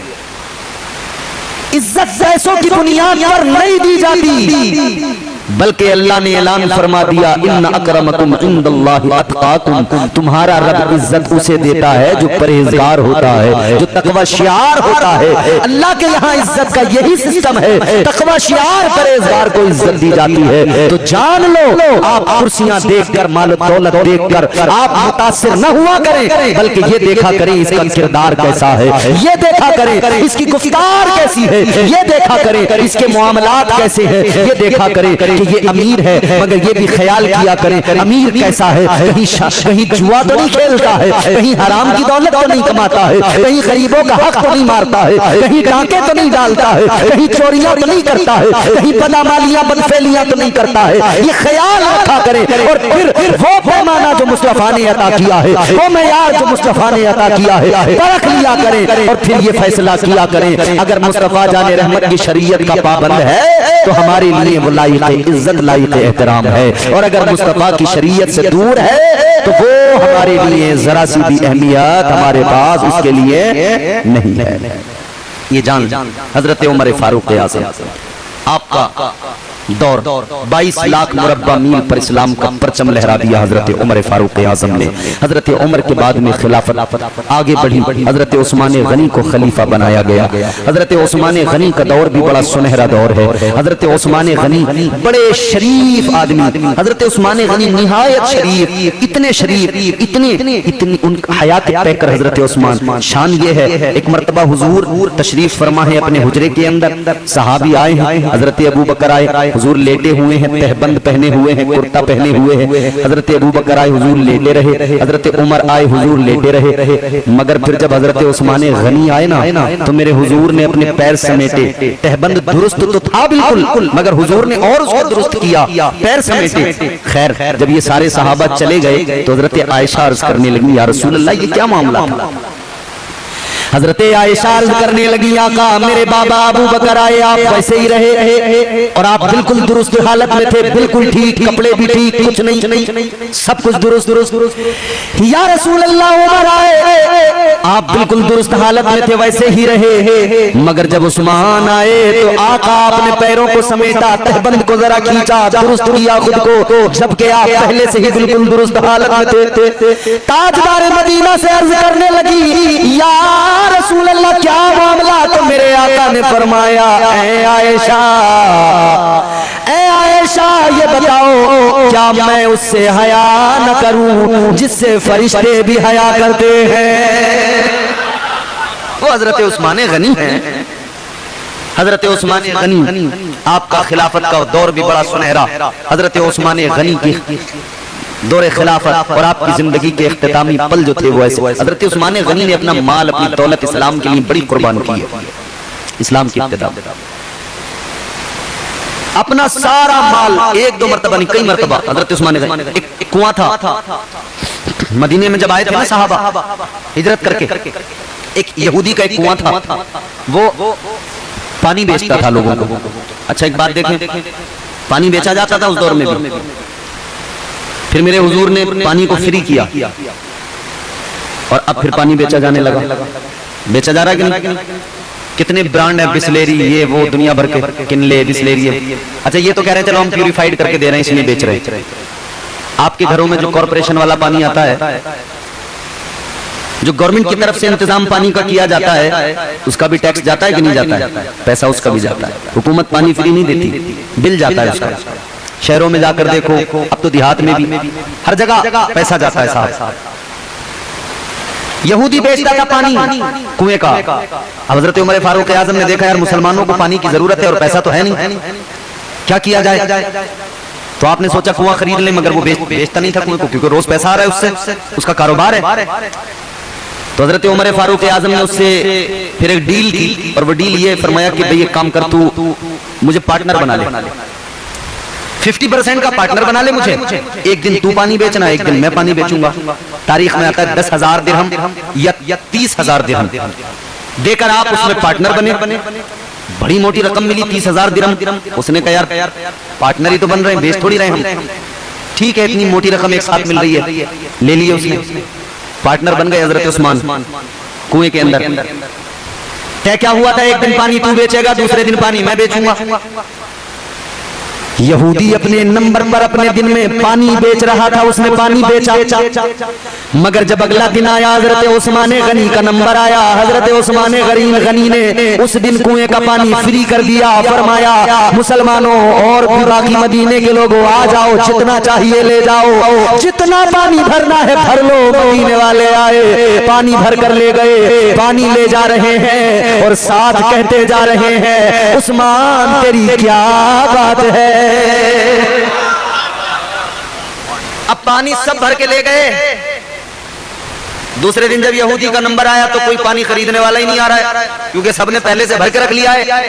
इज्जत पैसों की बुनियाद पर नहीं दी जाती, बल्कि अल्लाह ने ऐलान फरमा दिया, इन्ना अकरमकुम इंदल्लाहि अतकाकुम, तुम्हारा रब इज्जत उसे देता है जो परहेजगार होता है, जो तकवा शियार होता है। अल्लाह के यहाँ इज्जत का यही सिस्टम है, तकवा शियार परहेजगार को इज्जत दी जाती है। तो जान लो, आप कुर्सियां देखकर, माल दौलत देखकर आप मुतासिर न हुआ करें, बल्कि ये देखा करें इसका किरदार कैसा है, ये देखा करें इसकी गुफ्तार कैसी है, ये देखा करें इसके मामलात कैसे हैं, ये देखा करें कि ये अमीर है, मगर ये भी ख्याल किया करें अमीर कैसा है। कहीं जुआ तो नहीं खेलता है, कहीं हराम की दौलत तो नहीं कमाता है, कहीं गरीबों का हक तो नहीं मारता है, कहीं डांके तो नहीं डालता है, कहीं चोरियां तो नहीं करता है, कहीं बदमालियां बदफेलियां तो नहीं करता है। ये ख्याल रखा करें। और फिर वो पैमाना जो मुस्तफा ने अता किया है, वो मेयार जो मुस्तफा ने अता किया है, परख लिया करें। और फिर ये फैसला किया करें, अगर मुस्तफा जाने रहमत की शरीयत का पाबंद है तो हमारे लिए वो लायक इज्जत, लायक एहतराम है। और अगर मुस्तफा की शरीयत से दूर है तो वो हमारे लिए जरा सी भी अहमियत हमारे पास उसके लिए नहीं है। ये जान हजरत उमर फारूक आज़म, आपका दौर 22 लाख मुरब्बा मील पर इस्लाम का परचम लहरा दिया हजरत उमर फारूक आज़म ने। हजरत उमर के बाद में खिलाफत आगे बढ़ी, हजरत उस्मान गनी को खलीफा बनाया गया। हजरत उस्मान गनी का दौर भी बड़ा सुनहरा दौर है। हजरत उस्मान गनी बड़े शरीफ आदमी, हजरत उस्मान गनी निहायत शरीफ, इतने शरीफ, इतनी उन हयात पैकर हजरत उस्मान। शान ये है, एक मर्तबा हुजूर तशरीफ फरमा है अपने हुजरे के अंदर, सहाबी आए हैं, हजरत अबू बकर आए, हुजूर लेटे हुए हैं, तहबंद पहने हुए हैं, कुर्ता पहने हुए हैं। हजरत अबू बकर आए, हुजूर लेटे रहे, हजरत उमर आए, हुजूर लेटे रहे। मगर फिर जब हजरत उस्मान गनी आए ना, तो मेरे हुजूर ने अपने पैर समेटे। तहबंद दुरुस्त तो था बिल्कुल, मगर हुजूर ने और उसको दुरुस्त किया, पैर समेटे। खैर जब ये सारे सहाबा चले गए तो हजरत आयशा अर्ज करने लगी, या रसूल अल्लाह ये क्या मामला था। हजरत आयशा अर्ज करने लगी, आका मेरे बाबा अबू बकर आए, आप वैसे ही रहे और आप बिल्कुल दुरुस्त हालत में थे, बिल्कुल ठीक, कपड़े भी ठीक, कुछ नहीं, सब कुछ दुरुस्त। या रसूल अल्लाह उमर आए, आप बिल्कुल दुरुस्त हालत में थे, वैसे ही रहे। मगर जब उस्मान आए तो आका आपने पैरों को समेटा, तहबंद को जरा खींचा, दुरुस्त किया खुद को, जबकि आप पहले से ही बिल्कुल दुरुस्त हालत में थे। ताजदार मदीना से अर्ज करने लगी, या रसूल अल्लाह क्या मामला। तो मेरे आका ने फरमाया, ऐ आयशा ये बताओ क्या मैं उससे हया न करूं जिससे फरिश्ते भी हया करते हैं। वो हजरत उस्मान गनी है। हजरत उस्मान गनी, आपका खिलाफत का दौर भी बड़ा सुनहरा। हजरत उस्मान गनी की दौरे खिलाफत और आपकी जिंदगी के इख्तितामी पल जो थे वो ऐसे। हजरत उस्मान गनी ने अपना माल, अपनी दौलत इस्लाम के लिए बड़ी कुर्बान की है। इस्लाम की इब्तिदा अपना सारा माल, एक दो मरतबा नहीं, कई मरतबा हजरत उस्मान गनी, एक कुआं था मदीने में जब आए थे ना सहाबा हिजरत करके, एक यहूदी का एक कुआं था, वो पानी बेचता था लोगों को। अच्छा एक बात देखें, पानी बेचा जाता था उस दौर में भी। फिर मेरे हुजूर ने पानी को फ्री किया और अब फिर पानी बेचा जाने लगा। बेचा जा रहा है कि नहीं? कितने ब्रांड है, बिस्लेरी, ये वो दुनिया भर के, किनले, बिस्लेरी। अच्छा ये तो कह रहे हैं चलो हम प्यूरिफाइड करके दे रहे हैं, इसलिए बेच रहे हैं। आपके घरों में जो कॉर्पोरेशन वाला पानी आता है, जो गवर्नमेंट की तरफ से इंतजाम पानी का किया जाता है, उसका भी टैक्स जाता है कि नहीं जाता है? पैसा उसका भी जाता है। हुकूमत पानी फ्री नहीं देती, बिल जाता है उसका। शहरों में जाकर देखो, अब तो देहात में भी हर जगह पैसा जाता है साहब। यहूदी बेचता था पानी कुएं का। अब हजरत उमर फारूक आजम ने देखा यार मुसलमानों को पानी की जरूरत है और पैसा तो है नहीं, क्या किया जाए? तो आपने सोचा कुआं खरीद ले, मगर वो बेचता नहीं था कुएं को, क्योंकि रोज पैसा आ रहा है उससे, उसका कारोबार है। तो हजरत उमर फारूक आजम ने उससे फिर एक डील की, और वो डील ये फरमाया कि भाई एक काम कर, तू मुझे पार्टनर बना ले, 50% का पार्टनर बना ले मुझे। एक दिन तू पानी बेचना, एक दिन मैं पानी बेचूंगा। तारीख में आता है 10,000 दिरहम या 30,000 दिरहम देकर आप उसमें पार्टनर बने। बड़ी मोटी रकम मिली, 30,000 दिरहम। उसने कहा यार पार्टनर ही तो बन रहे हैं, बेच थोड़ी रहे हम। ठीक है, इतनी मोटी रकम एक साथ मिल रही है, ले लिए उसने, पार्टनर बन गए हजरत उस्मान कुएं के अंदर। तय क्या हुआ था, एक दिन पानी तू बेचेगा, दूसरे दिन पानी मैं बेचूंगा। यहूदी अपने नंबर पर अपने दिन में पानी बेच रहा था, उसने पानी बेचा। मगर जब अगला दिन आया, हजरत उस्मान गनी का नंबर आया, हजरत उस्मान गनी ने उस दिन कुएं का पानी फ्री कर दिया। फरमाया मुसलमानों और भी बाकी मदीने के लोगों, आ जाओ, जितना चाहिए ले जाओ, जितना पानी भरना है भर लो। मदीने वाले आए, पानी भर कर ले गए, पानी ले जा रहे हैं और साथ कहते जा रहे हैं, उस्मान तेरी क्या बात है। अब पानी सब भर के ले गए। दूसरे दिन जब यहूदी का नंबर आया तो कोई पानी खरीदने वाला ही नहीं आ रहा है, क्योंकि सबने पहले से भर के रख लिया है।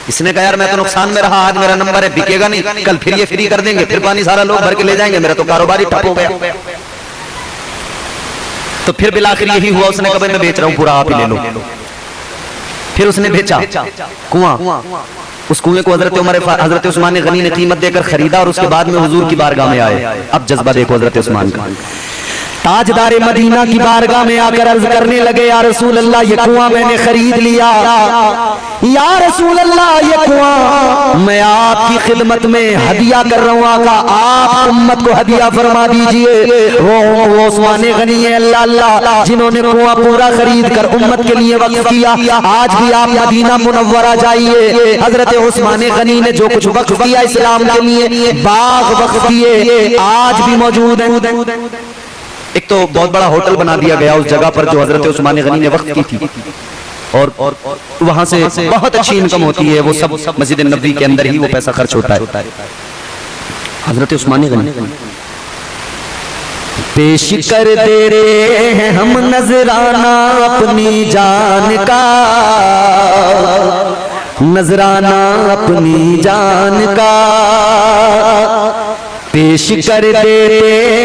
इसने कहा यार मैं तो नुकसान में रहा, आज मेरा नंबर है, बिकेगा नहीं, कल फिर ये फ्री कर देंगे, फिर पानी सारा लोग भर के ले जाएंगे, मेरा तो कारोबार ही ठप हो गया। तो फिर बिलाखिर यही हुआ, उसने कहा मैं बेच रहा हूं, पूरा आप ही ले लो। फिर उसने बेचा कुआं। उस कुएं को हजरत उस्मान गनी ने कीमत देकर खरीदा और उसके बाद में हुजूर की बारगाह में आए। अब जज्बा देखो हजरत उस्मान का। ताजदार मदीना की बारगाह में आकर अर्ज करने लगे, या रसूल अल्लाह ये कुआं मैंने खरीद लिया, या रसूल अल्लाह ये कुआं मैं आपकी खिदमत में हदिया कर रहा हूं, आका आप उम्मत को हदिया फरमा दीजिए। वो उस्मान गनी है अल्लाह अल्लाह जिन्होंने कुआं पूरा खरीद कर उम्मत के लिए वक्फ किया। आज भी आप मदीना मुनव्वरा जाइए, हजरत उस्मान गनी ने जो कुछ वक्फ किया इस्लाम के लिए, बाग वक्फ किए, आज भी मौजूद है। एक तो बहुत बड़ा होटल बना दिया गया उस जगह पर जो हजरत उस्मान गनी ने वक्त की थी, और वहां से बहुत अच्छी इनकम होती है। वो सब मस्जिद नबवी के अंदर ही वो पैसा खर्च होता है। हजरत उस्मान गनी पेश कर दे रहे हैं हम नजराना अपनी जान का, नजराना अपनी जान का पेश कर देते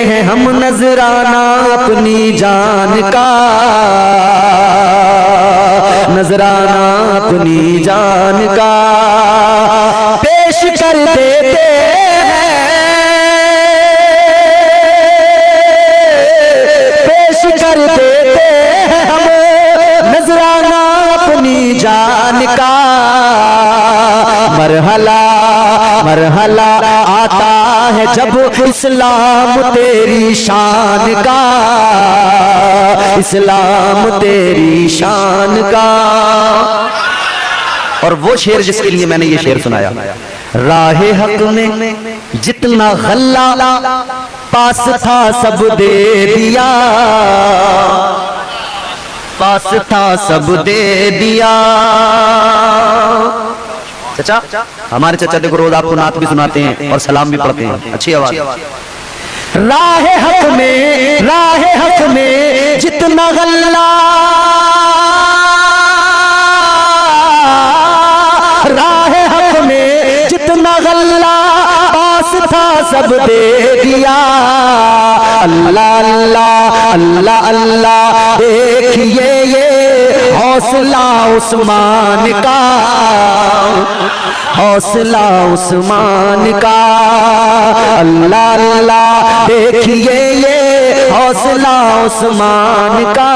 हैं हम नजराना अपनी जान का, नजराना अपनी जान का पेश कर देते हैं, पेश कर देते हैं हम नजराना अपनी जान का। मरहला मरहला आता है जब इस्लाम तेरी शान का, इस्लाम तेरी शान का। और वो शेर जिसके लिए मैंने ये शेर सुनाया, राहे हक में जितना गल्ला पास था सब दे दिया, पास था सब दे दिया। चचा हमारे चचा देखो रोज आपको नात भी सुनाते हैं और सलाम भी पढ़ते हैं, अच्छी आवाज। राहे हक में, राहे हक में जितना गल्ला, राहे हक में जितना गल्ला पास था सब दे दिया। अल्लाह अल्लाह अल्लाह अल्लाह देखिए ये हौसला उस्मान का, हौसला उस्मान का। अल्लाह अल्लाह देखिए ये हौसला उस्मान का,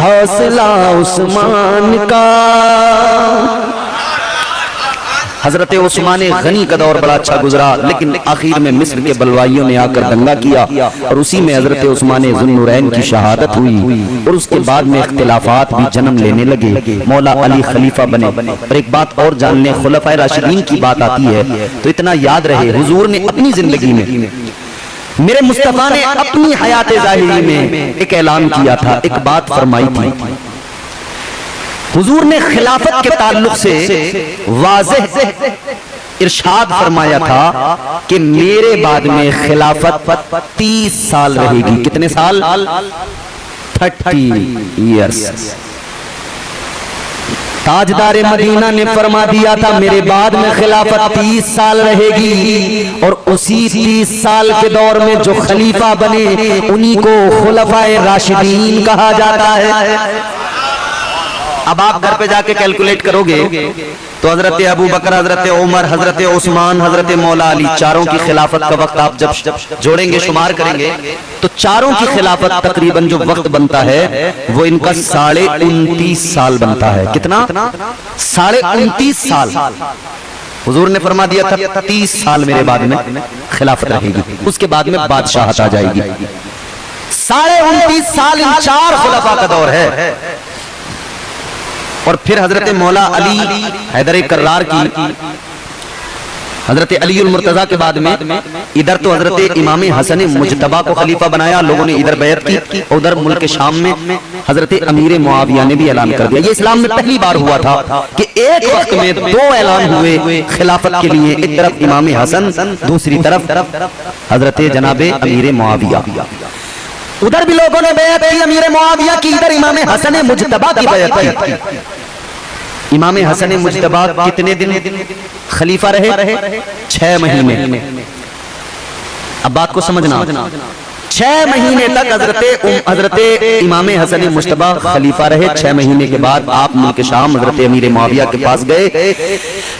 हौसला उस्मान का। हजरत उस्मान गनी का दौर बड़ा अच्छा गुजरा, लेकिन आखिर में मिस्र के बलवाइयों ने आकर दंगा किया और उसी में हजरत उस्मान ज़ुन्नुरैन की शहादत हुई और उसके बाद में इख्तिलाफात भी जन्म लेने लगे। मौला अली खलीफा बने। और एक बात और जान लें, खुलफाए राशिदीन की बात आती है तो इतना याद रहे, हुजूर ने अपनी जिंदगी में, मेरे मुस्तफा ने अपनी हयात ज़ाहिरी में एक ऐलान किया था, एक बात फरमाई थी। हुजूर ने खिलाफत के ताल्लुक से वाज़ेह इरशाद फरमाया था कि मेरे बाद में खिलाफत 30 साल रहेगी। कितने साल? 30 ईयर्स। ताजदार मदीना ने फरमा दिया था मेरे बाद में खिलाफत 30 साल रहेगी और उसी 30 साल के दौर में जो खलीफा बने उन्हीं को खुलफाए राशिदीन कहा जाता है। अब आप घर पे जाके कैलकुलेट करोगे तो हजरत अबू बकर, हजरत उमर, हजरत उस्मान, हजरत मौला अली, चारों की खिलाफत का वक्त आप जब जोड़ेंगे, शुमार करेंगे तो चारों की खिलाफत तकरीबन जो वक्त बनता है वो इनका 29.5 साल बनता है। कितना? 29.5 साल। हुजूर ने फरमा दिया था 30 साल मेरे बाद में खिलाफत रहेगी, उसके बाद में बादशाहत आ जाएगी। 29.5 साल इन 4 खुलफा का दौर है। और फिर हजरत मौला अली हैदर कर्रार की, हजरत अली उल मुर्तजा के बाद में इधर तो हजरत इमाम हसन मुजतबा को खलीफा बनाया, लोगों ने इधर बैत की, उधर मुल्क शाम में हजरत अमीर मुआविया ने भी ऐलान कर दिया। ये इस्लाम में पहली बार हुआ था कि एक वक्त में 2 ऐलान हुए खिलाफत के लिए, एक तरफ इमाम हसन, दूसरी तरफ हजरत जनाबे अमीर मुआविया। उधर भी लोगों ने बैत की अमीर मुआविया की, इधर इमाम हसन मुजतबा की बैत की। इमाम हसन मुजतबा कितने दिन खलीफा रहे? 6 महीने। अब बात को समझना, 6 महीने तक हजरत इमाम हसन मुजतबा खलीफा रहे। 6 महीने के बाद आप मुल्क शाम हजरत अमीर मुआविया के पास गए।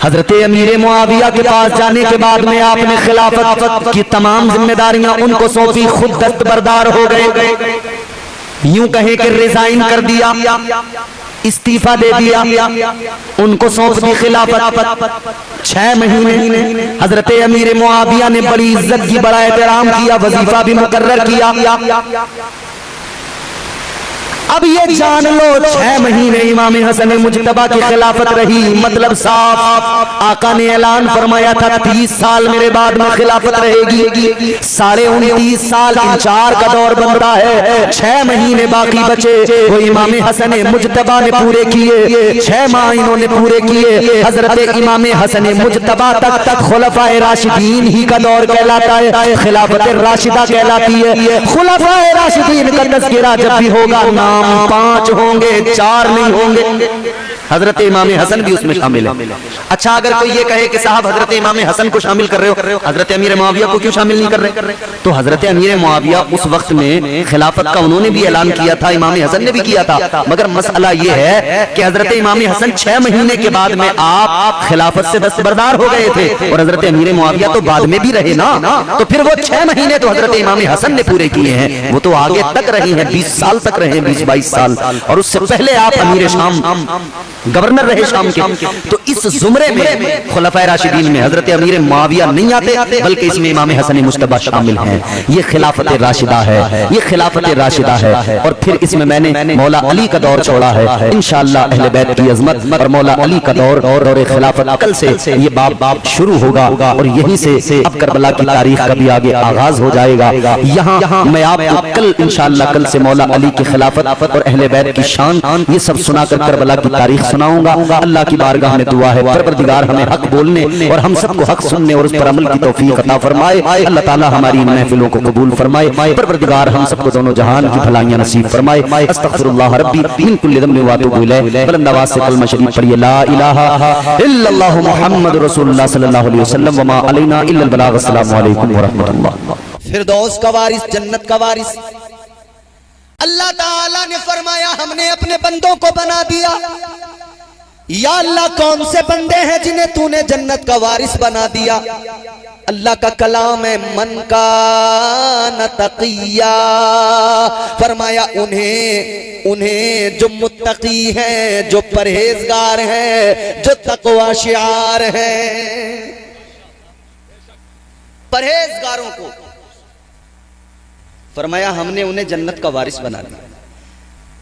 हजरत अमीर मुआविया के पास जाने के बाद में आपने खिलाफत की तमाम जिम्मेदारियां उनको सौंपी, खुद दस्तबरदार हो गए, यूं कहे कि रिजाइन कर दिया, इस्तीफा दे दिया, उनको सौंप दी खिलाफत। 6 महीने हजरत अमीर मुआविया ने बड़ी इज्जत की, बड़ा एहतराम किया, वजीफा भी मुकर्रर किया। अब ये जान लो 6 महीने इमाम हसन मुजतबा की खिलाफत रही, मतलब साफ आका ने ऐलान फरमाया था 30 साल मेरे बाद में खिलाफत रहेगी। 29.5 साल इन 4 का दौर बनता है, 6 महीने बाकी बचे, वो इमाम हसन मुजतबा ने पूरे किए। 6 माह इन्होंने पूरे किए। हजरत इमाम हसन मुजतबा तक खुलफाए राशिदीन ही का दौर कहलाता है, खिलाफत राशिदा कहलाती है। खुलफाए राशिदीन का तज़किरा जब भी होगा नाम 5 होंगे, 4 नहीं होंगे। हजरत इमाम हसन भी उसमें शामिल है। अच्छा, अगर कोई ये कहे कि साहब हजरत इमाम हसन को शामिल कर रहे हो, हजरत अमीर मुआविया को क्यों शामिल नहीं कर रहे? तो हजरत अमीर मुआविया उस वक्त में खिलाफत का उन्होंने भी ऐलान किया था, इमाम हसन ने भी किया था, मगर मसला ये है कि हजरत इमाम हसन 6 महीने के बाद में आप खिलाफत से दस्तबरदार हो गए थे और हजरत अमीर मुआविया तो बाद में भी रहे ना, तो फिर वो 6 महीने तो हजरत इमाम हसन ने पूरे किए हैं, वो तो आगे तक रहे हैं, 20 साल तक रहे हैं, 20-22 साल। और उससे पहले आप अमीर शाम, गवर्नर रहे शाम के। तो इस जुमरे में खुलफाए राशिदीन में हजरत अमीर मुआविया नहीं आते, बल्कि इसमें इमाम हसन मुजतबा शामिल हैं। ये खिलाफत राशिदा है, ये खिलाफत राशिदा है। और फिर इसमें मैंने मौला अली का दौर छोड़ा है। इंशाअल्लाह अहले बैत की अजमत और मौला अली का दौर और खिलाफत, कल से ये बाब शुरू होगा और यहीं से अब करबला की तारीख का भी आगे आगाज हो जाएगा। यहाँ मैं आपको कल इंशाअल्लाह कल से मौला अली की खिलाफत और अहले बैत की शान ये सब सुनाकर करबला की तारीख सुनाऊंगा। अल्लाह की बारगाह में दुआ है परवरदिगार हमें हक बोलने और हम सबको हक सुनने और उस पर अमल की तौफीक अता फरमाए। अल्लाह ताला हमारी इन महफिलों को कबूल फरमाए। परवरदिगार हम सबको दोनों जहान की भलाइयां नसीब फरमाए। अस्तगफिरुल्लाह रब्बी मिन कुल्लि ज़ंबिन व अतूबु इलैह। बुलंद आवाज़ से कलमा शरीफ पढ़िए, ला इलाहा इल्लल्लाहु मुहम्मदुर रसूलुल्लाह सल्लल्लाहु अलैहि वसल्लम व मा अलैना इल्लल बलाग। अस्सलामु अलैकुम व रहमतुल्लाह। फिरदौस का वारिस, जन्नत का वारिस। अल्लाह ताला ने फरमाया हमने अपने बंदों को बना दिया। या अल्लाह, कौन से बंदे हैं जिन्हें तूने जन्नत का वारिस बना दिया? अल्लाह का कलाम है, मन का न तकिया, फरमाया उन्हें जो मुत्तकी है, जो परहेजगार है, जो तकवा शिआर है, परहेजगारों को फरमाया हमने उन्हें जन्नत का वारिस बना दिया।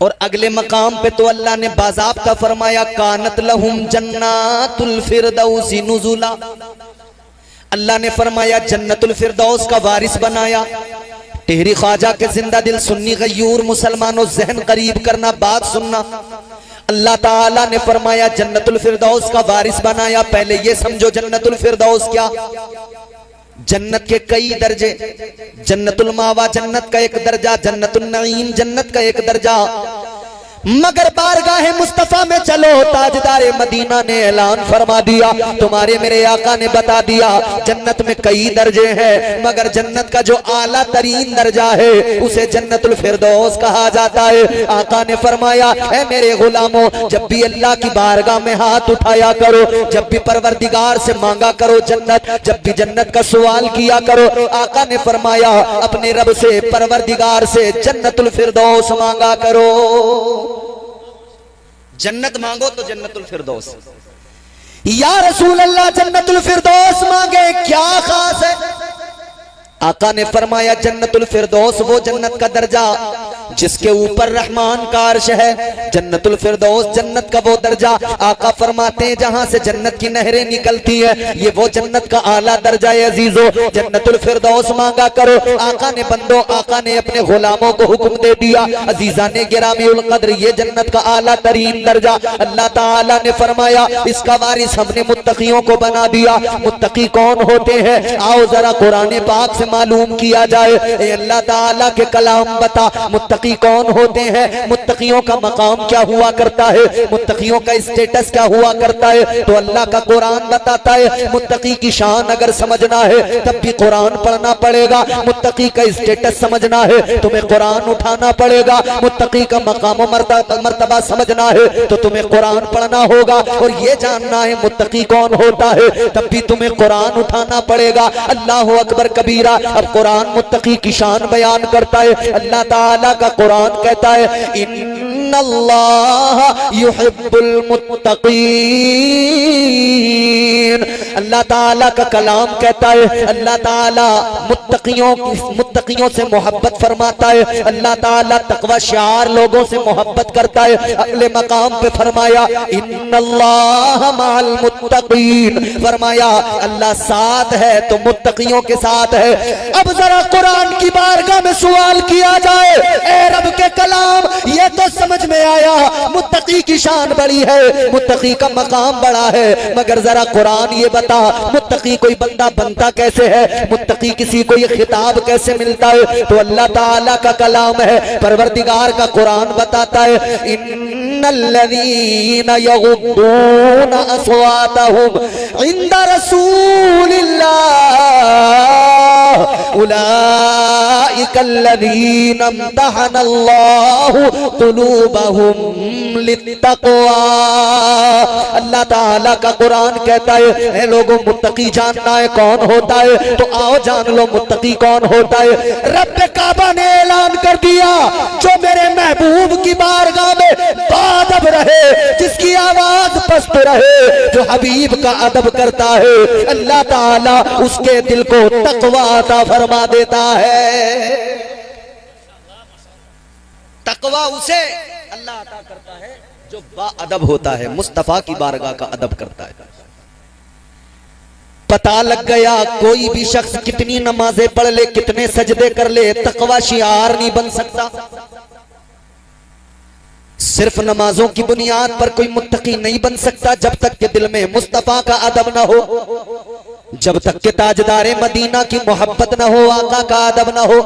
और अगले मकाम पे तो अल्लाह ने बाज़ाब्ता फरमाया कानत लहुम जन्नातुल फिरदौसी नुजुला, अल्लाह ने फरमाया जन्नतुल फिरदौस का वारिस बनाया। टेहरी ख्वाजा के जिंदा दिल सुन्नी गयूर मुसलमानों जहन करीब करना, बात सुनना। अल्लाह ताला ने फरमाया जन्नतुल फिरदौस का वारिस बनाया। पहले ये समझो जन्नतुल फिरदौस क्या, जन्नत के कई दर्जे, जन्नतुल मावा जन्नत का एक दर्जा, जन्नतुल नईम जन्नत का एक दर्जा, मगर बारगाह मुस्तफा में चलो, ताजदार मदीना ने ऐलान फरमा दिया, तुम्हारे मेरे आका ने बता दिया जन्नत में कई दर्जे हैं, मगर जन्नत का जो आला तरीन दर्जा है उसे जन्नतुल फिरदौस कहा जाता है। आका ने फरमाया ऐ मेरे गुलामों, जब भी अल्लाह की बारगाह में हाथ उठाया करो, जब भी परवरदिगार से मांगा करो जन्नत, जब भी जन्नत का सवाल किया करो, आका ने फरमाया अपने रब से, परवरदिगार से जन्नतुल फिरदौस मांगा करो। जन्नत मांगो तो जन्नतुल फिरदौस। या रसूल अल्लाह जन्नतुल फिरदौस मांगे, क्या खास है? आका ने फरमाया जन्नतुल फिरदौस वो जन्नत का दर्जा जिसके ऊपर रहमान का अर्श है, जन्नतुल फिरदौस जन्नत का वो दर्जा, आका फरमाते हैं जहां से जन्नत की नहरें निकलती है, ये वो जन्नत का आला दर्जा है। अजीजों जन्नतुल फिरदौस मांगा करो। आका ने बंदो, आका ने अपने गुलामों को हुक्म दे दिया, अजीजा ने गिरामीउल कद्र, ये जन्नत का आला तरीन दर्जा अल्लाह ताला ने फरमाया इसका वारिस हमने मुत्तकियों को बना दिया। मुत्तकी कौन होते हैं? आओ जरा कुरान पाक से मालूम किया जाए। ए अल्लाह ताला के कलाम बता, मुत्तकी कौन होते हैं? मुत्तकियों का मकाम क्या हुआ करता है? मुत्तकियों का स्टेटस क्या हुआ करता है? तो अल्लाह का कुरान बताता है मुत्तकी की शान अगर समझना है तब भी कुरान पढ़ना पड़ेगा। मुत्तकी का स्टेटस समझना है तुम्हें कुरान उठाना पड़ेगा। मुत्तकी का मकाम मर्तबा समझना है तो तुम्हें कुरान पढ़ना होगा। और ये जानना है मुत्तकी कौन होता है तब भी तुम्हें कुरान उठाना पड़ेगा। अल्लाह अकबर कबीरा। अब कुरान मुत्तकी की शान बयान करता है। अल्लाह ताला का कुरान कहता है इन्नल्लाह युहिब्बुल मुत्तकीन। अल्लाह ताला का कलाम कहता है अल्लाह ताला मुत्तकियों से मोहब्बत फरमाता है। अल्लाह ताला तकवा शार लोगों से मोहब्बत करता है। अगले मकाम पे फरमाया इन्नल्लाह मअल मुत्तकीन, फरमाया अल्लाह साथ है तो मुत्तकियों के साथ है। अब जरा कुरान की बारगाह में सवाल किया जाए, ए रब के कलाम ये तो समझ में आया मुत्तकी की शान बड़ी है, मुत्तकी का मकाम बड़ा है, मगर जरा कुरान ये बता मुत्तकी कोई बंदा बनता कैसे है? मुत्तकी किसी को ये खिताब कैसे मिलता है? तो अल्लाह ताला का कलाम है, परवरदिगार का कुरान बताता है इन्नल्लज़ीना यग़ुद्दूना अस्वातहुम इंदा रसूलिल्लाह उलाइकल्लज़ीना इम्तहनल्लाहु कुलूबहुम लित्तक़वा। अल्लाह ताला का कुरान कहता है ए लोगों मुत्तकी जानना है कौन होता है? तो आओ जान लो मुत्तकी कौन होता है। रब काबा ने ऐलान कर दिया जो मेरे महबूब की बारगाह में बाअदब रहे, जिसकी आवाज पस्त रहे, जो हबीब का अदब करता है, अल्लाह ताला उसके दिल को तकवा अता फरमा देता है। तकवा उसे अल्लाह अता करता है जो बाअदब होता है, मुस्तफा की बारगाह का अदब करता है। पता लग गया कोई भी शख्स कितनी नमाजें पढ़ ले, कितने सजदे कर ले, तकवा शिआर नहीं बन सकता। सिर्फ नमाजों की बुनियाद पर कोई मुत्तकी नहीं बन सकता जब तक के दिल में मुस्तफा का अदब न हो, जब तक के ताजदारे मदीना की मोहब्बत न हो, आका का अदब न हो।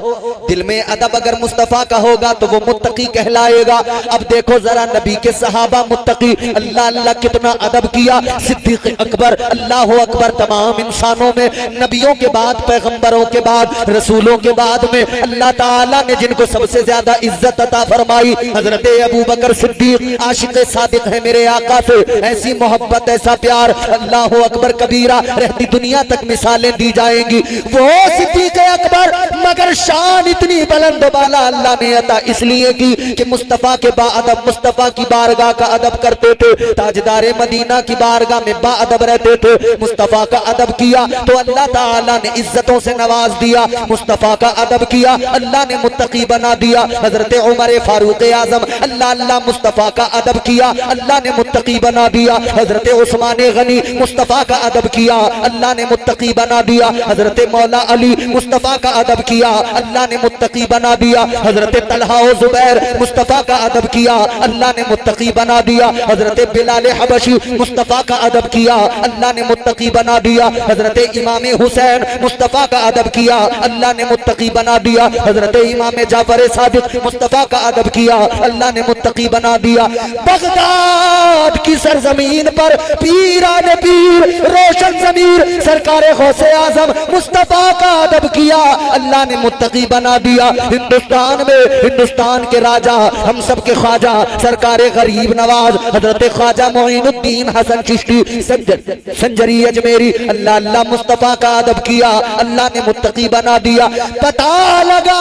दिल में अदब अगर मुस्तफा का होगा तो वो मुत्तकी कहलाएगा। अब देखो जरा नबी के सहाबा मुत्तकी, अल्लाह अल्लाह कितना अदब किया। सिद्दीक अकबर, अल्लाह अकबर, तमाम इंसानों में नबियों के बाद, पैगंबरों के बाद, रसूलों के बाद में अल्लाह ताला ने जिनको सबसे ज्यादा इज्जत अता फरमाई हजरत अबू बकर सिद्दीक आशिक सादिक है मेरे आका से। ऐसी मोहब्बत, ऐसा प्यार, अल्लाह अकबर कबीरा, रहती दुनिया दुनिया तक मिसालें दी जाएंगी। वो सिद्दीक अकबर, मगर शान इतनी बुलंद बाला अल्लाह ने अता इसलिए की कि मुस्तफा के बाअदब, मुस्तफा की बारगाह का अदब करते थे। ताजदारे मदीना की बारगाह में बाअदब रहते थे। मुस्तफा का अदब किया तो अल्लाह ताला ने इज्जतों से नवाज दिया। मुस्तफा का अदब किया, अल्लाह ने मुत्तकी बना दिया। हजरत उमर फारूक आजम, अल्लाह अल्लाह, मुस्तफा का अदब किया, अल्लाह ने मुत्तकी बना दिया। हजरत उस्मान गनी, मुस्तफा का अदब किया, अल्लाह ने मुत्तकी बना दिया। हजरत मौला अली, मुस्तफा का अदब किया, अल्लाह ने मुत्तकी बना दिया। हजरत तलहा और जुबैर, मुस्तफा का अदब किया, अल्लाह ने मुत्तकी बना दिया। हजरत बिलाल हबशी, मुस्तफा का अदब किया, अल्लाह ने मुत्तकी बना दिया। हजरत इमाम हुसैन, मुस्तफा का अदब किया, अल्लाह ने मुत्तकी बना दिया। हजरत इमाम जाफर सादिक, मुस्तफा का अदब किया, अल्लाह ने मुत्तकी बना दिया। बगदाद की सरजमीन पर पीराने पीर, रोशन जमीर, सरकारे गौसे आजम, मुस्तफा का अदब किया, अल्लाह ने मुत्तकी बना दिया। हिंदुस्तान में हिंदुस्तान के राजा, हम सब के ख्वाजा, सरकारे गरीब नवाज हजरत ख्वाजा मोइनुद्दीन हसन चिश्ती संजरी अजमेरी, अल्लाह अल्लाह, मुस्तफा का अदब किया, अल्लाह ने मुत्तकी बना दिया। पता लगा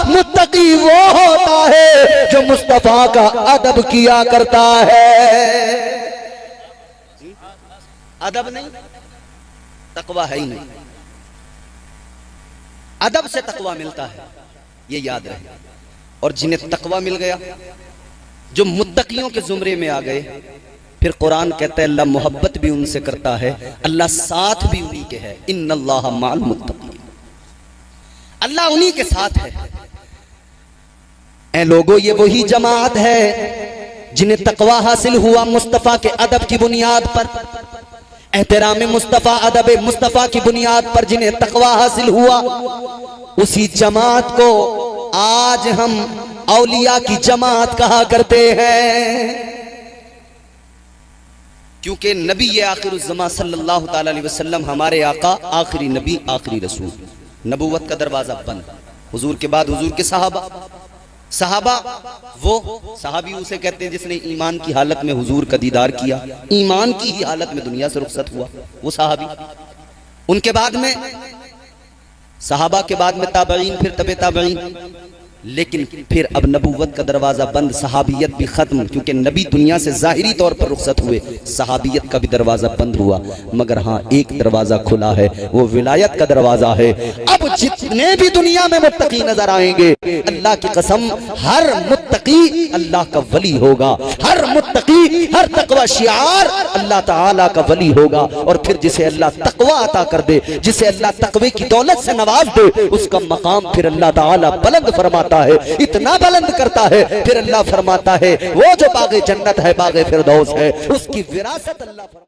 मुत्तकी वो होता है जो मुस्तफा का अदब किया करता है। अदब नहीं, तकवा है ही नहीं। अदब से तकवा मिलता है, ये याद रहे। और जिन्हें तकवा मिल गया, जो मुत्तकियों के जुमरे में आ गए, फिर कुरान कहता है अल्लाह मोहब्बत भी उनसे करता है, अल्लाह साथ भी उन्हीं के है। इन्नल्लाह माल मुत्तकीन, अल्लाह उन्हीं के साथ है। ऐ लोगों, ये वही जमात है जिन्हें तकवा हासिल हुआ मुस्तफा के अदब की बुनियाद पर, एहतराम मुस्तफा, अदब मुस्तफा की बुनियाद पर जिन्हें तकवा हासिल हुआ, उसी जमात को आज हम औलिया की जमात कहा करते हैं। क्योंकि नबी ये आखिरुज़्ज़मा सल्लल्लाहु ताला अलैहि वसल्लम हमारे आका, आखिरी नबी, आखिरी रसूल, नबूवत का दरवाजा बंद। हुजूर के बाद हुजूर के सहाबा, वो सहाबी उसे कहते हैं जिसने ईमान की हालत में हुजूर का दीदार किया, ईमान की ही हालत में दुनिया से रुखसत हुआ, वो सहाबी। उनके बाद में सहाबा के बाद में ताबईन, फिर तबे ताबईन। लेकिन फिर अब नबूवत का दरवाजा बंद, सहाबियत भी खत्म, क्योंकि नबी दुनिया से जाहिरी तौर पर रुखसत हुए, सहाबियत का भी दरवाजा बंद हुआ। मगर हाँ, एक दरवाजा खुला है, वो विलायत का दरवाजा है। अब जितने भी दुनिया में मुत्तकी नजर आएंगे, अल्लाह की कसम, हर मुत्तकी अल्लाह का वली होगा। हर मुत्तकी, हर तकवा शियार अल्लाह ताला का वली होगा। और फिर जिसे अल्लाह तकवा अता कर दे, जिसे अल्लाह तकवे की दौलत से नवाज दे, उसका मकाम फिर अल्लाह ताला बुलंद फरमाता है, इतना बुलंद करता है। फिर अल्लाह फरमाता है वो जो बागे जन्नत है, बागे फिरदौस है, उसकी विरासत अल्लाह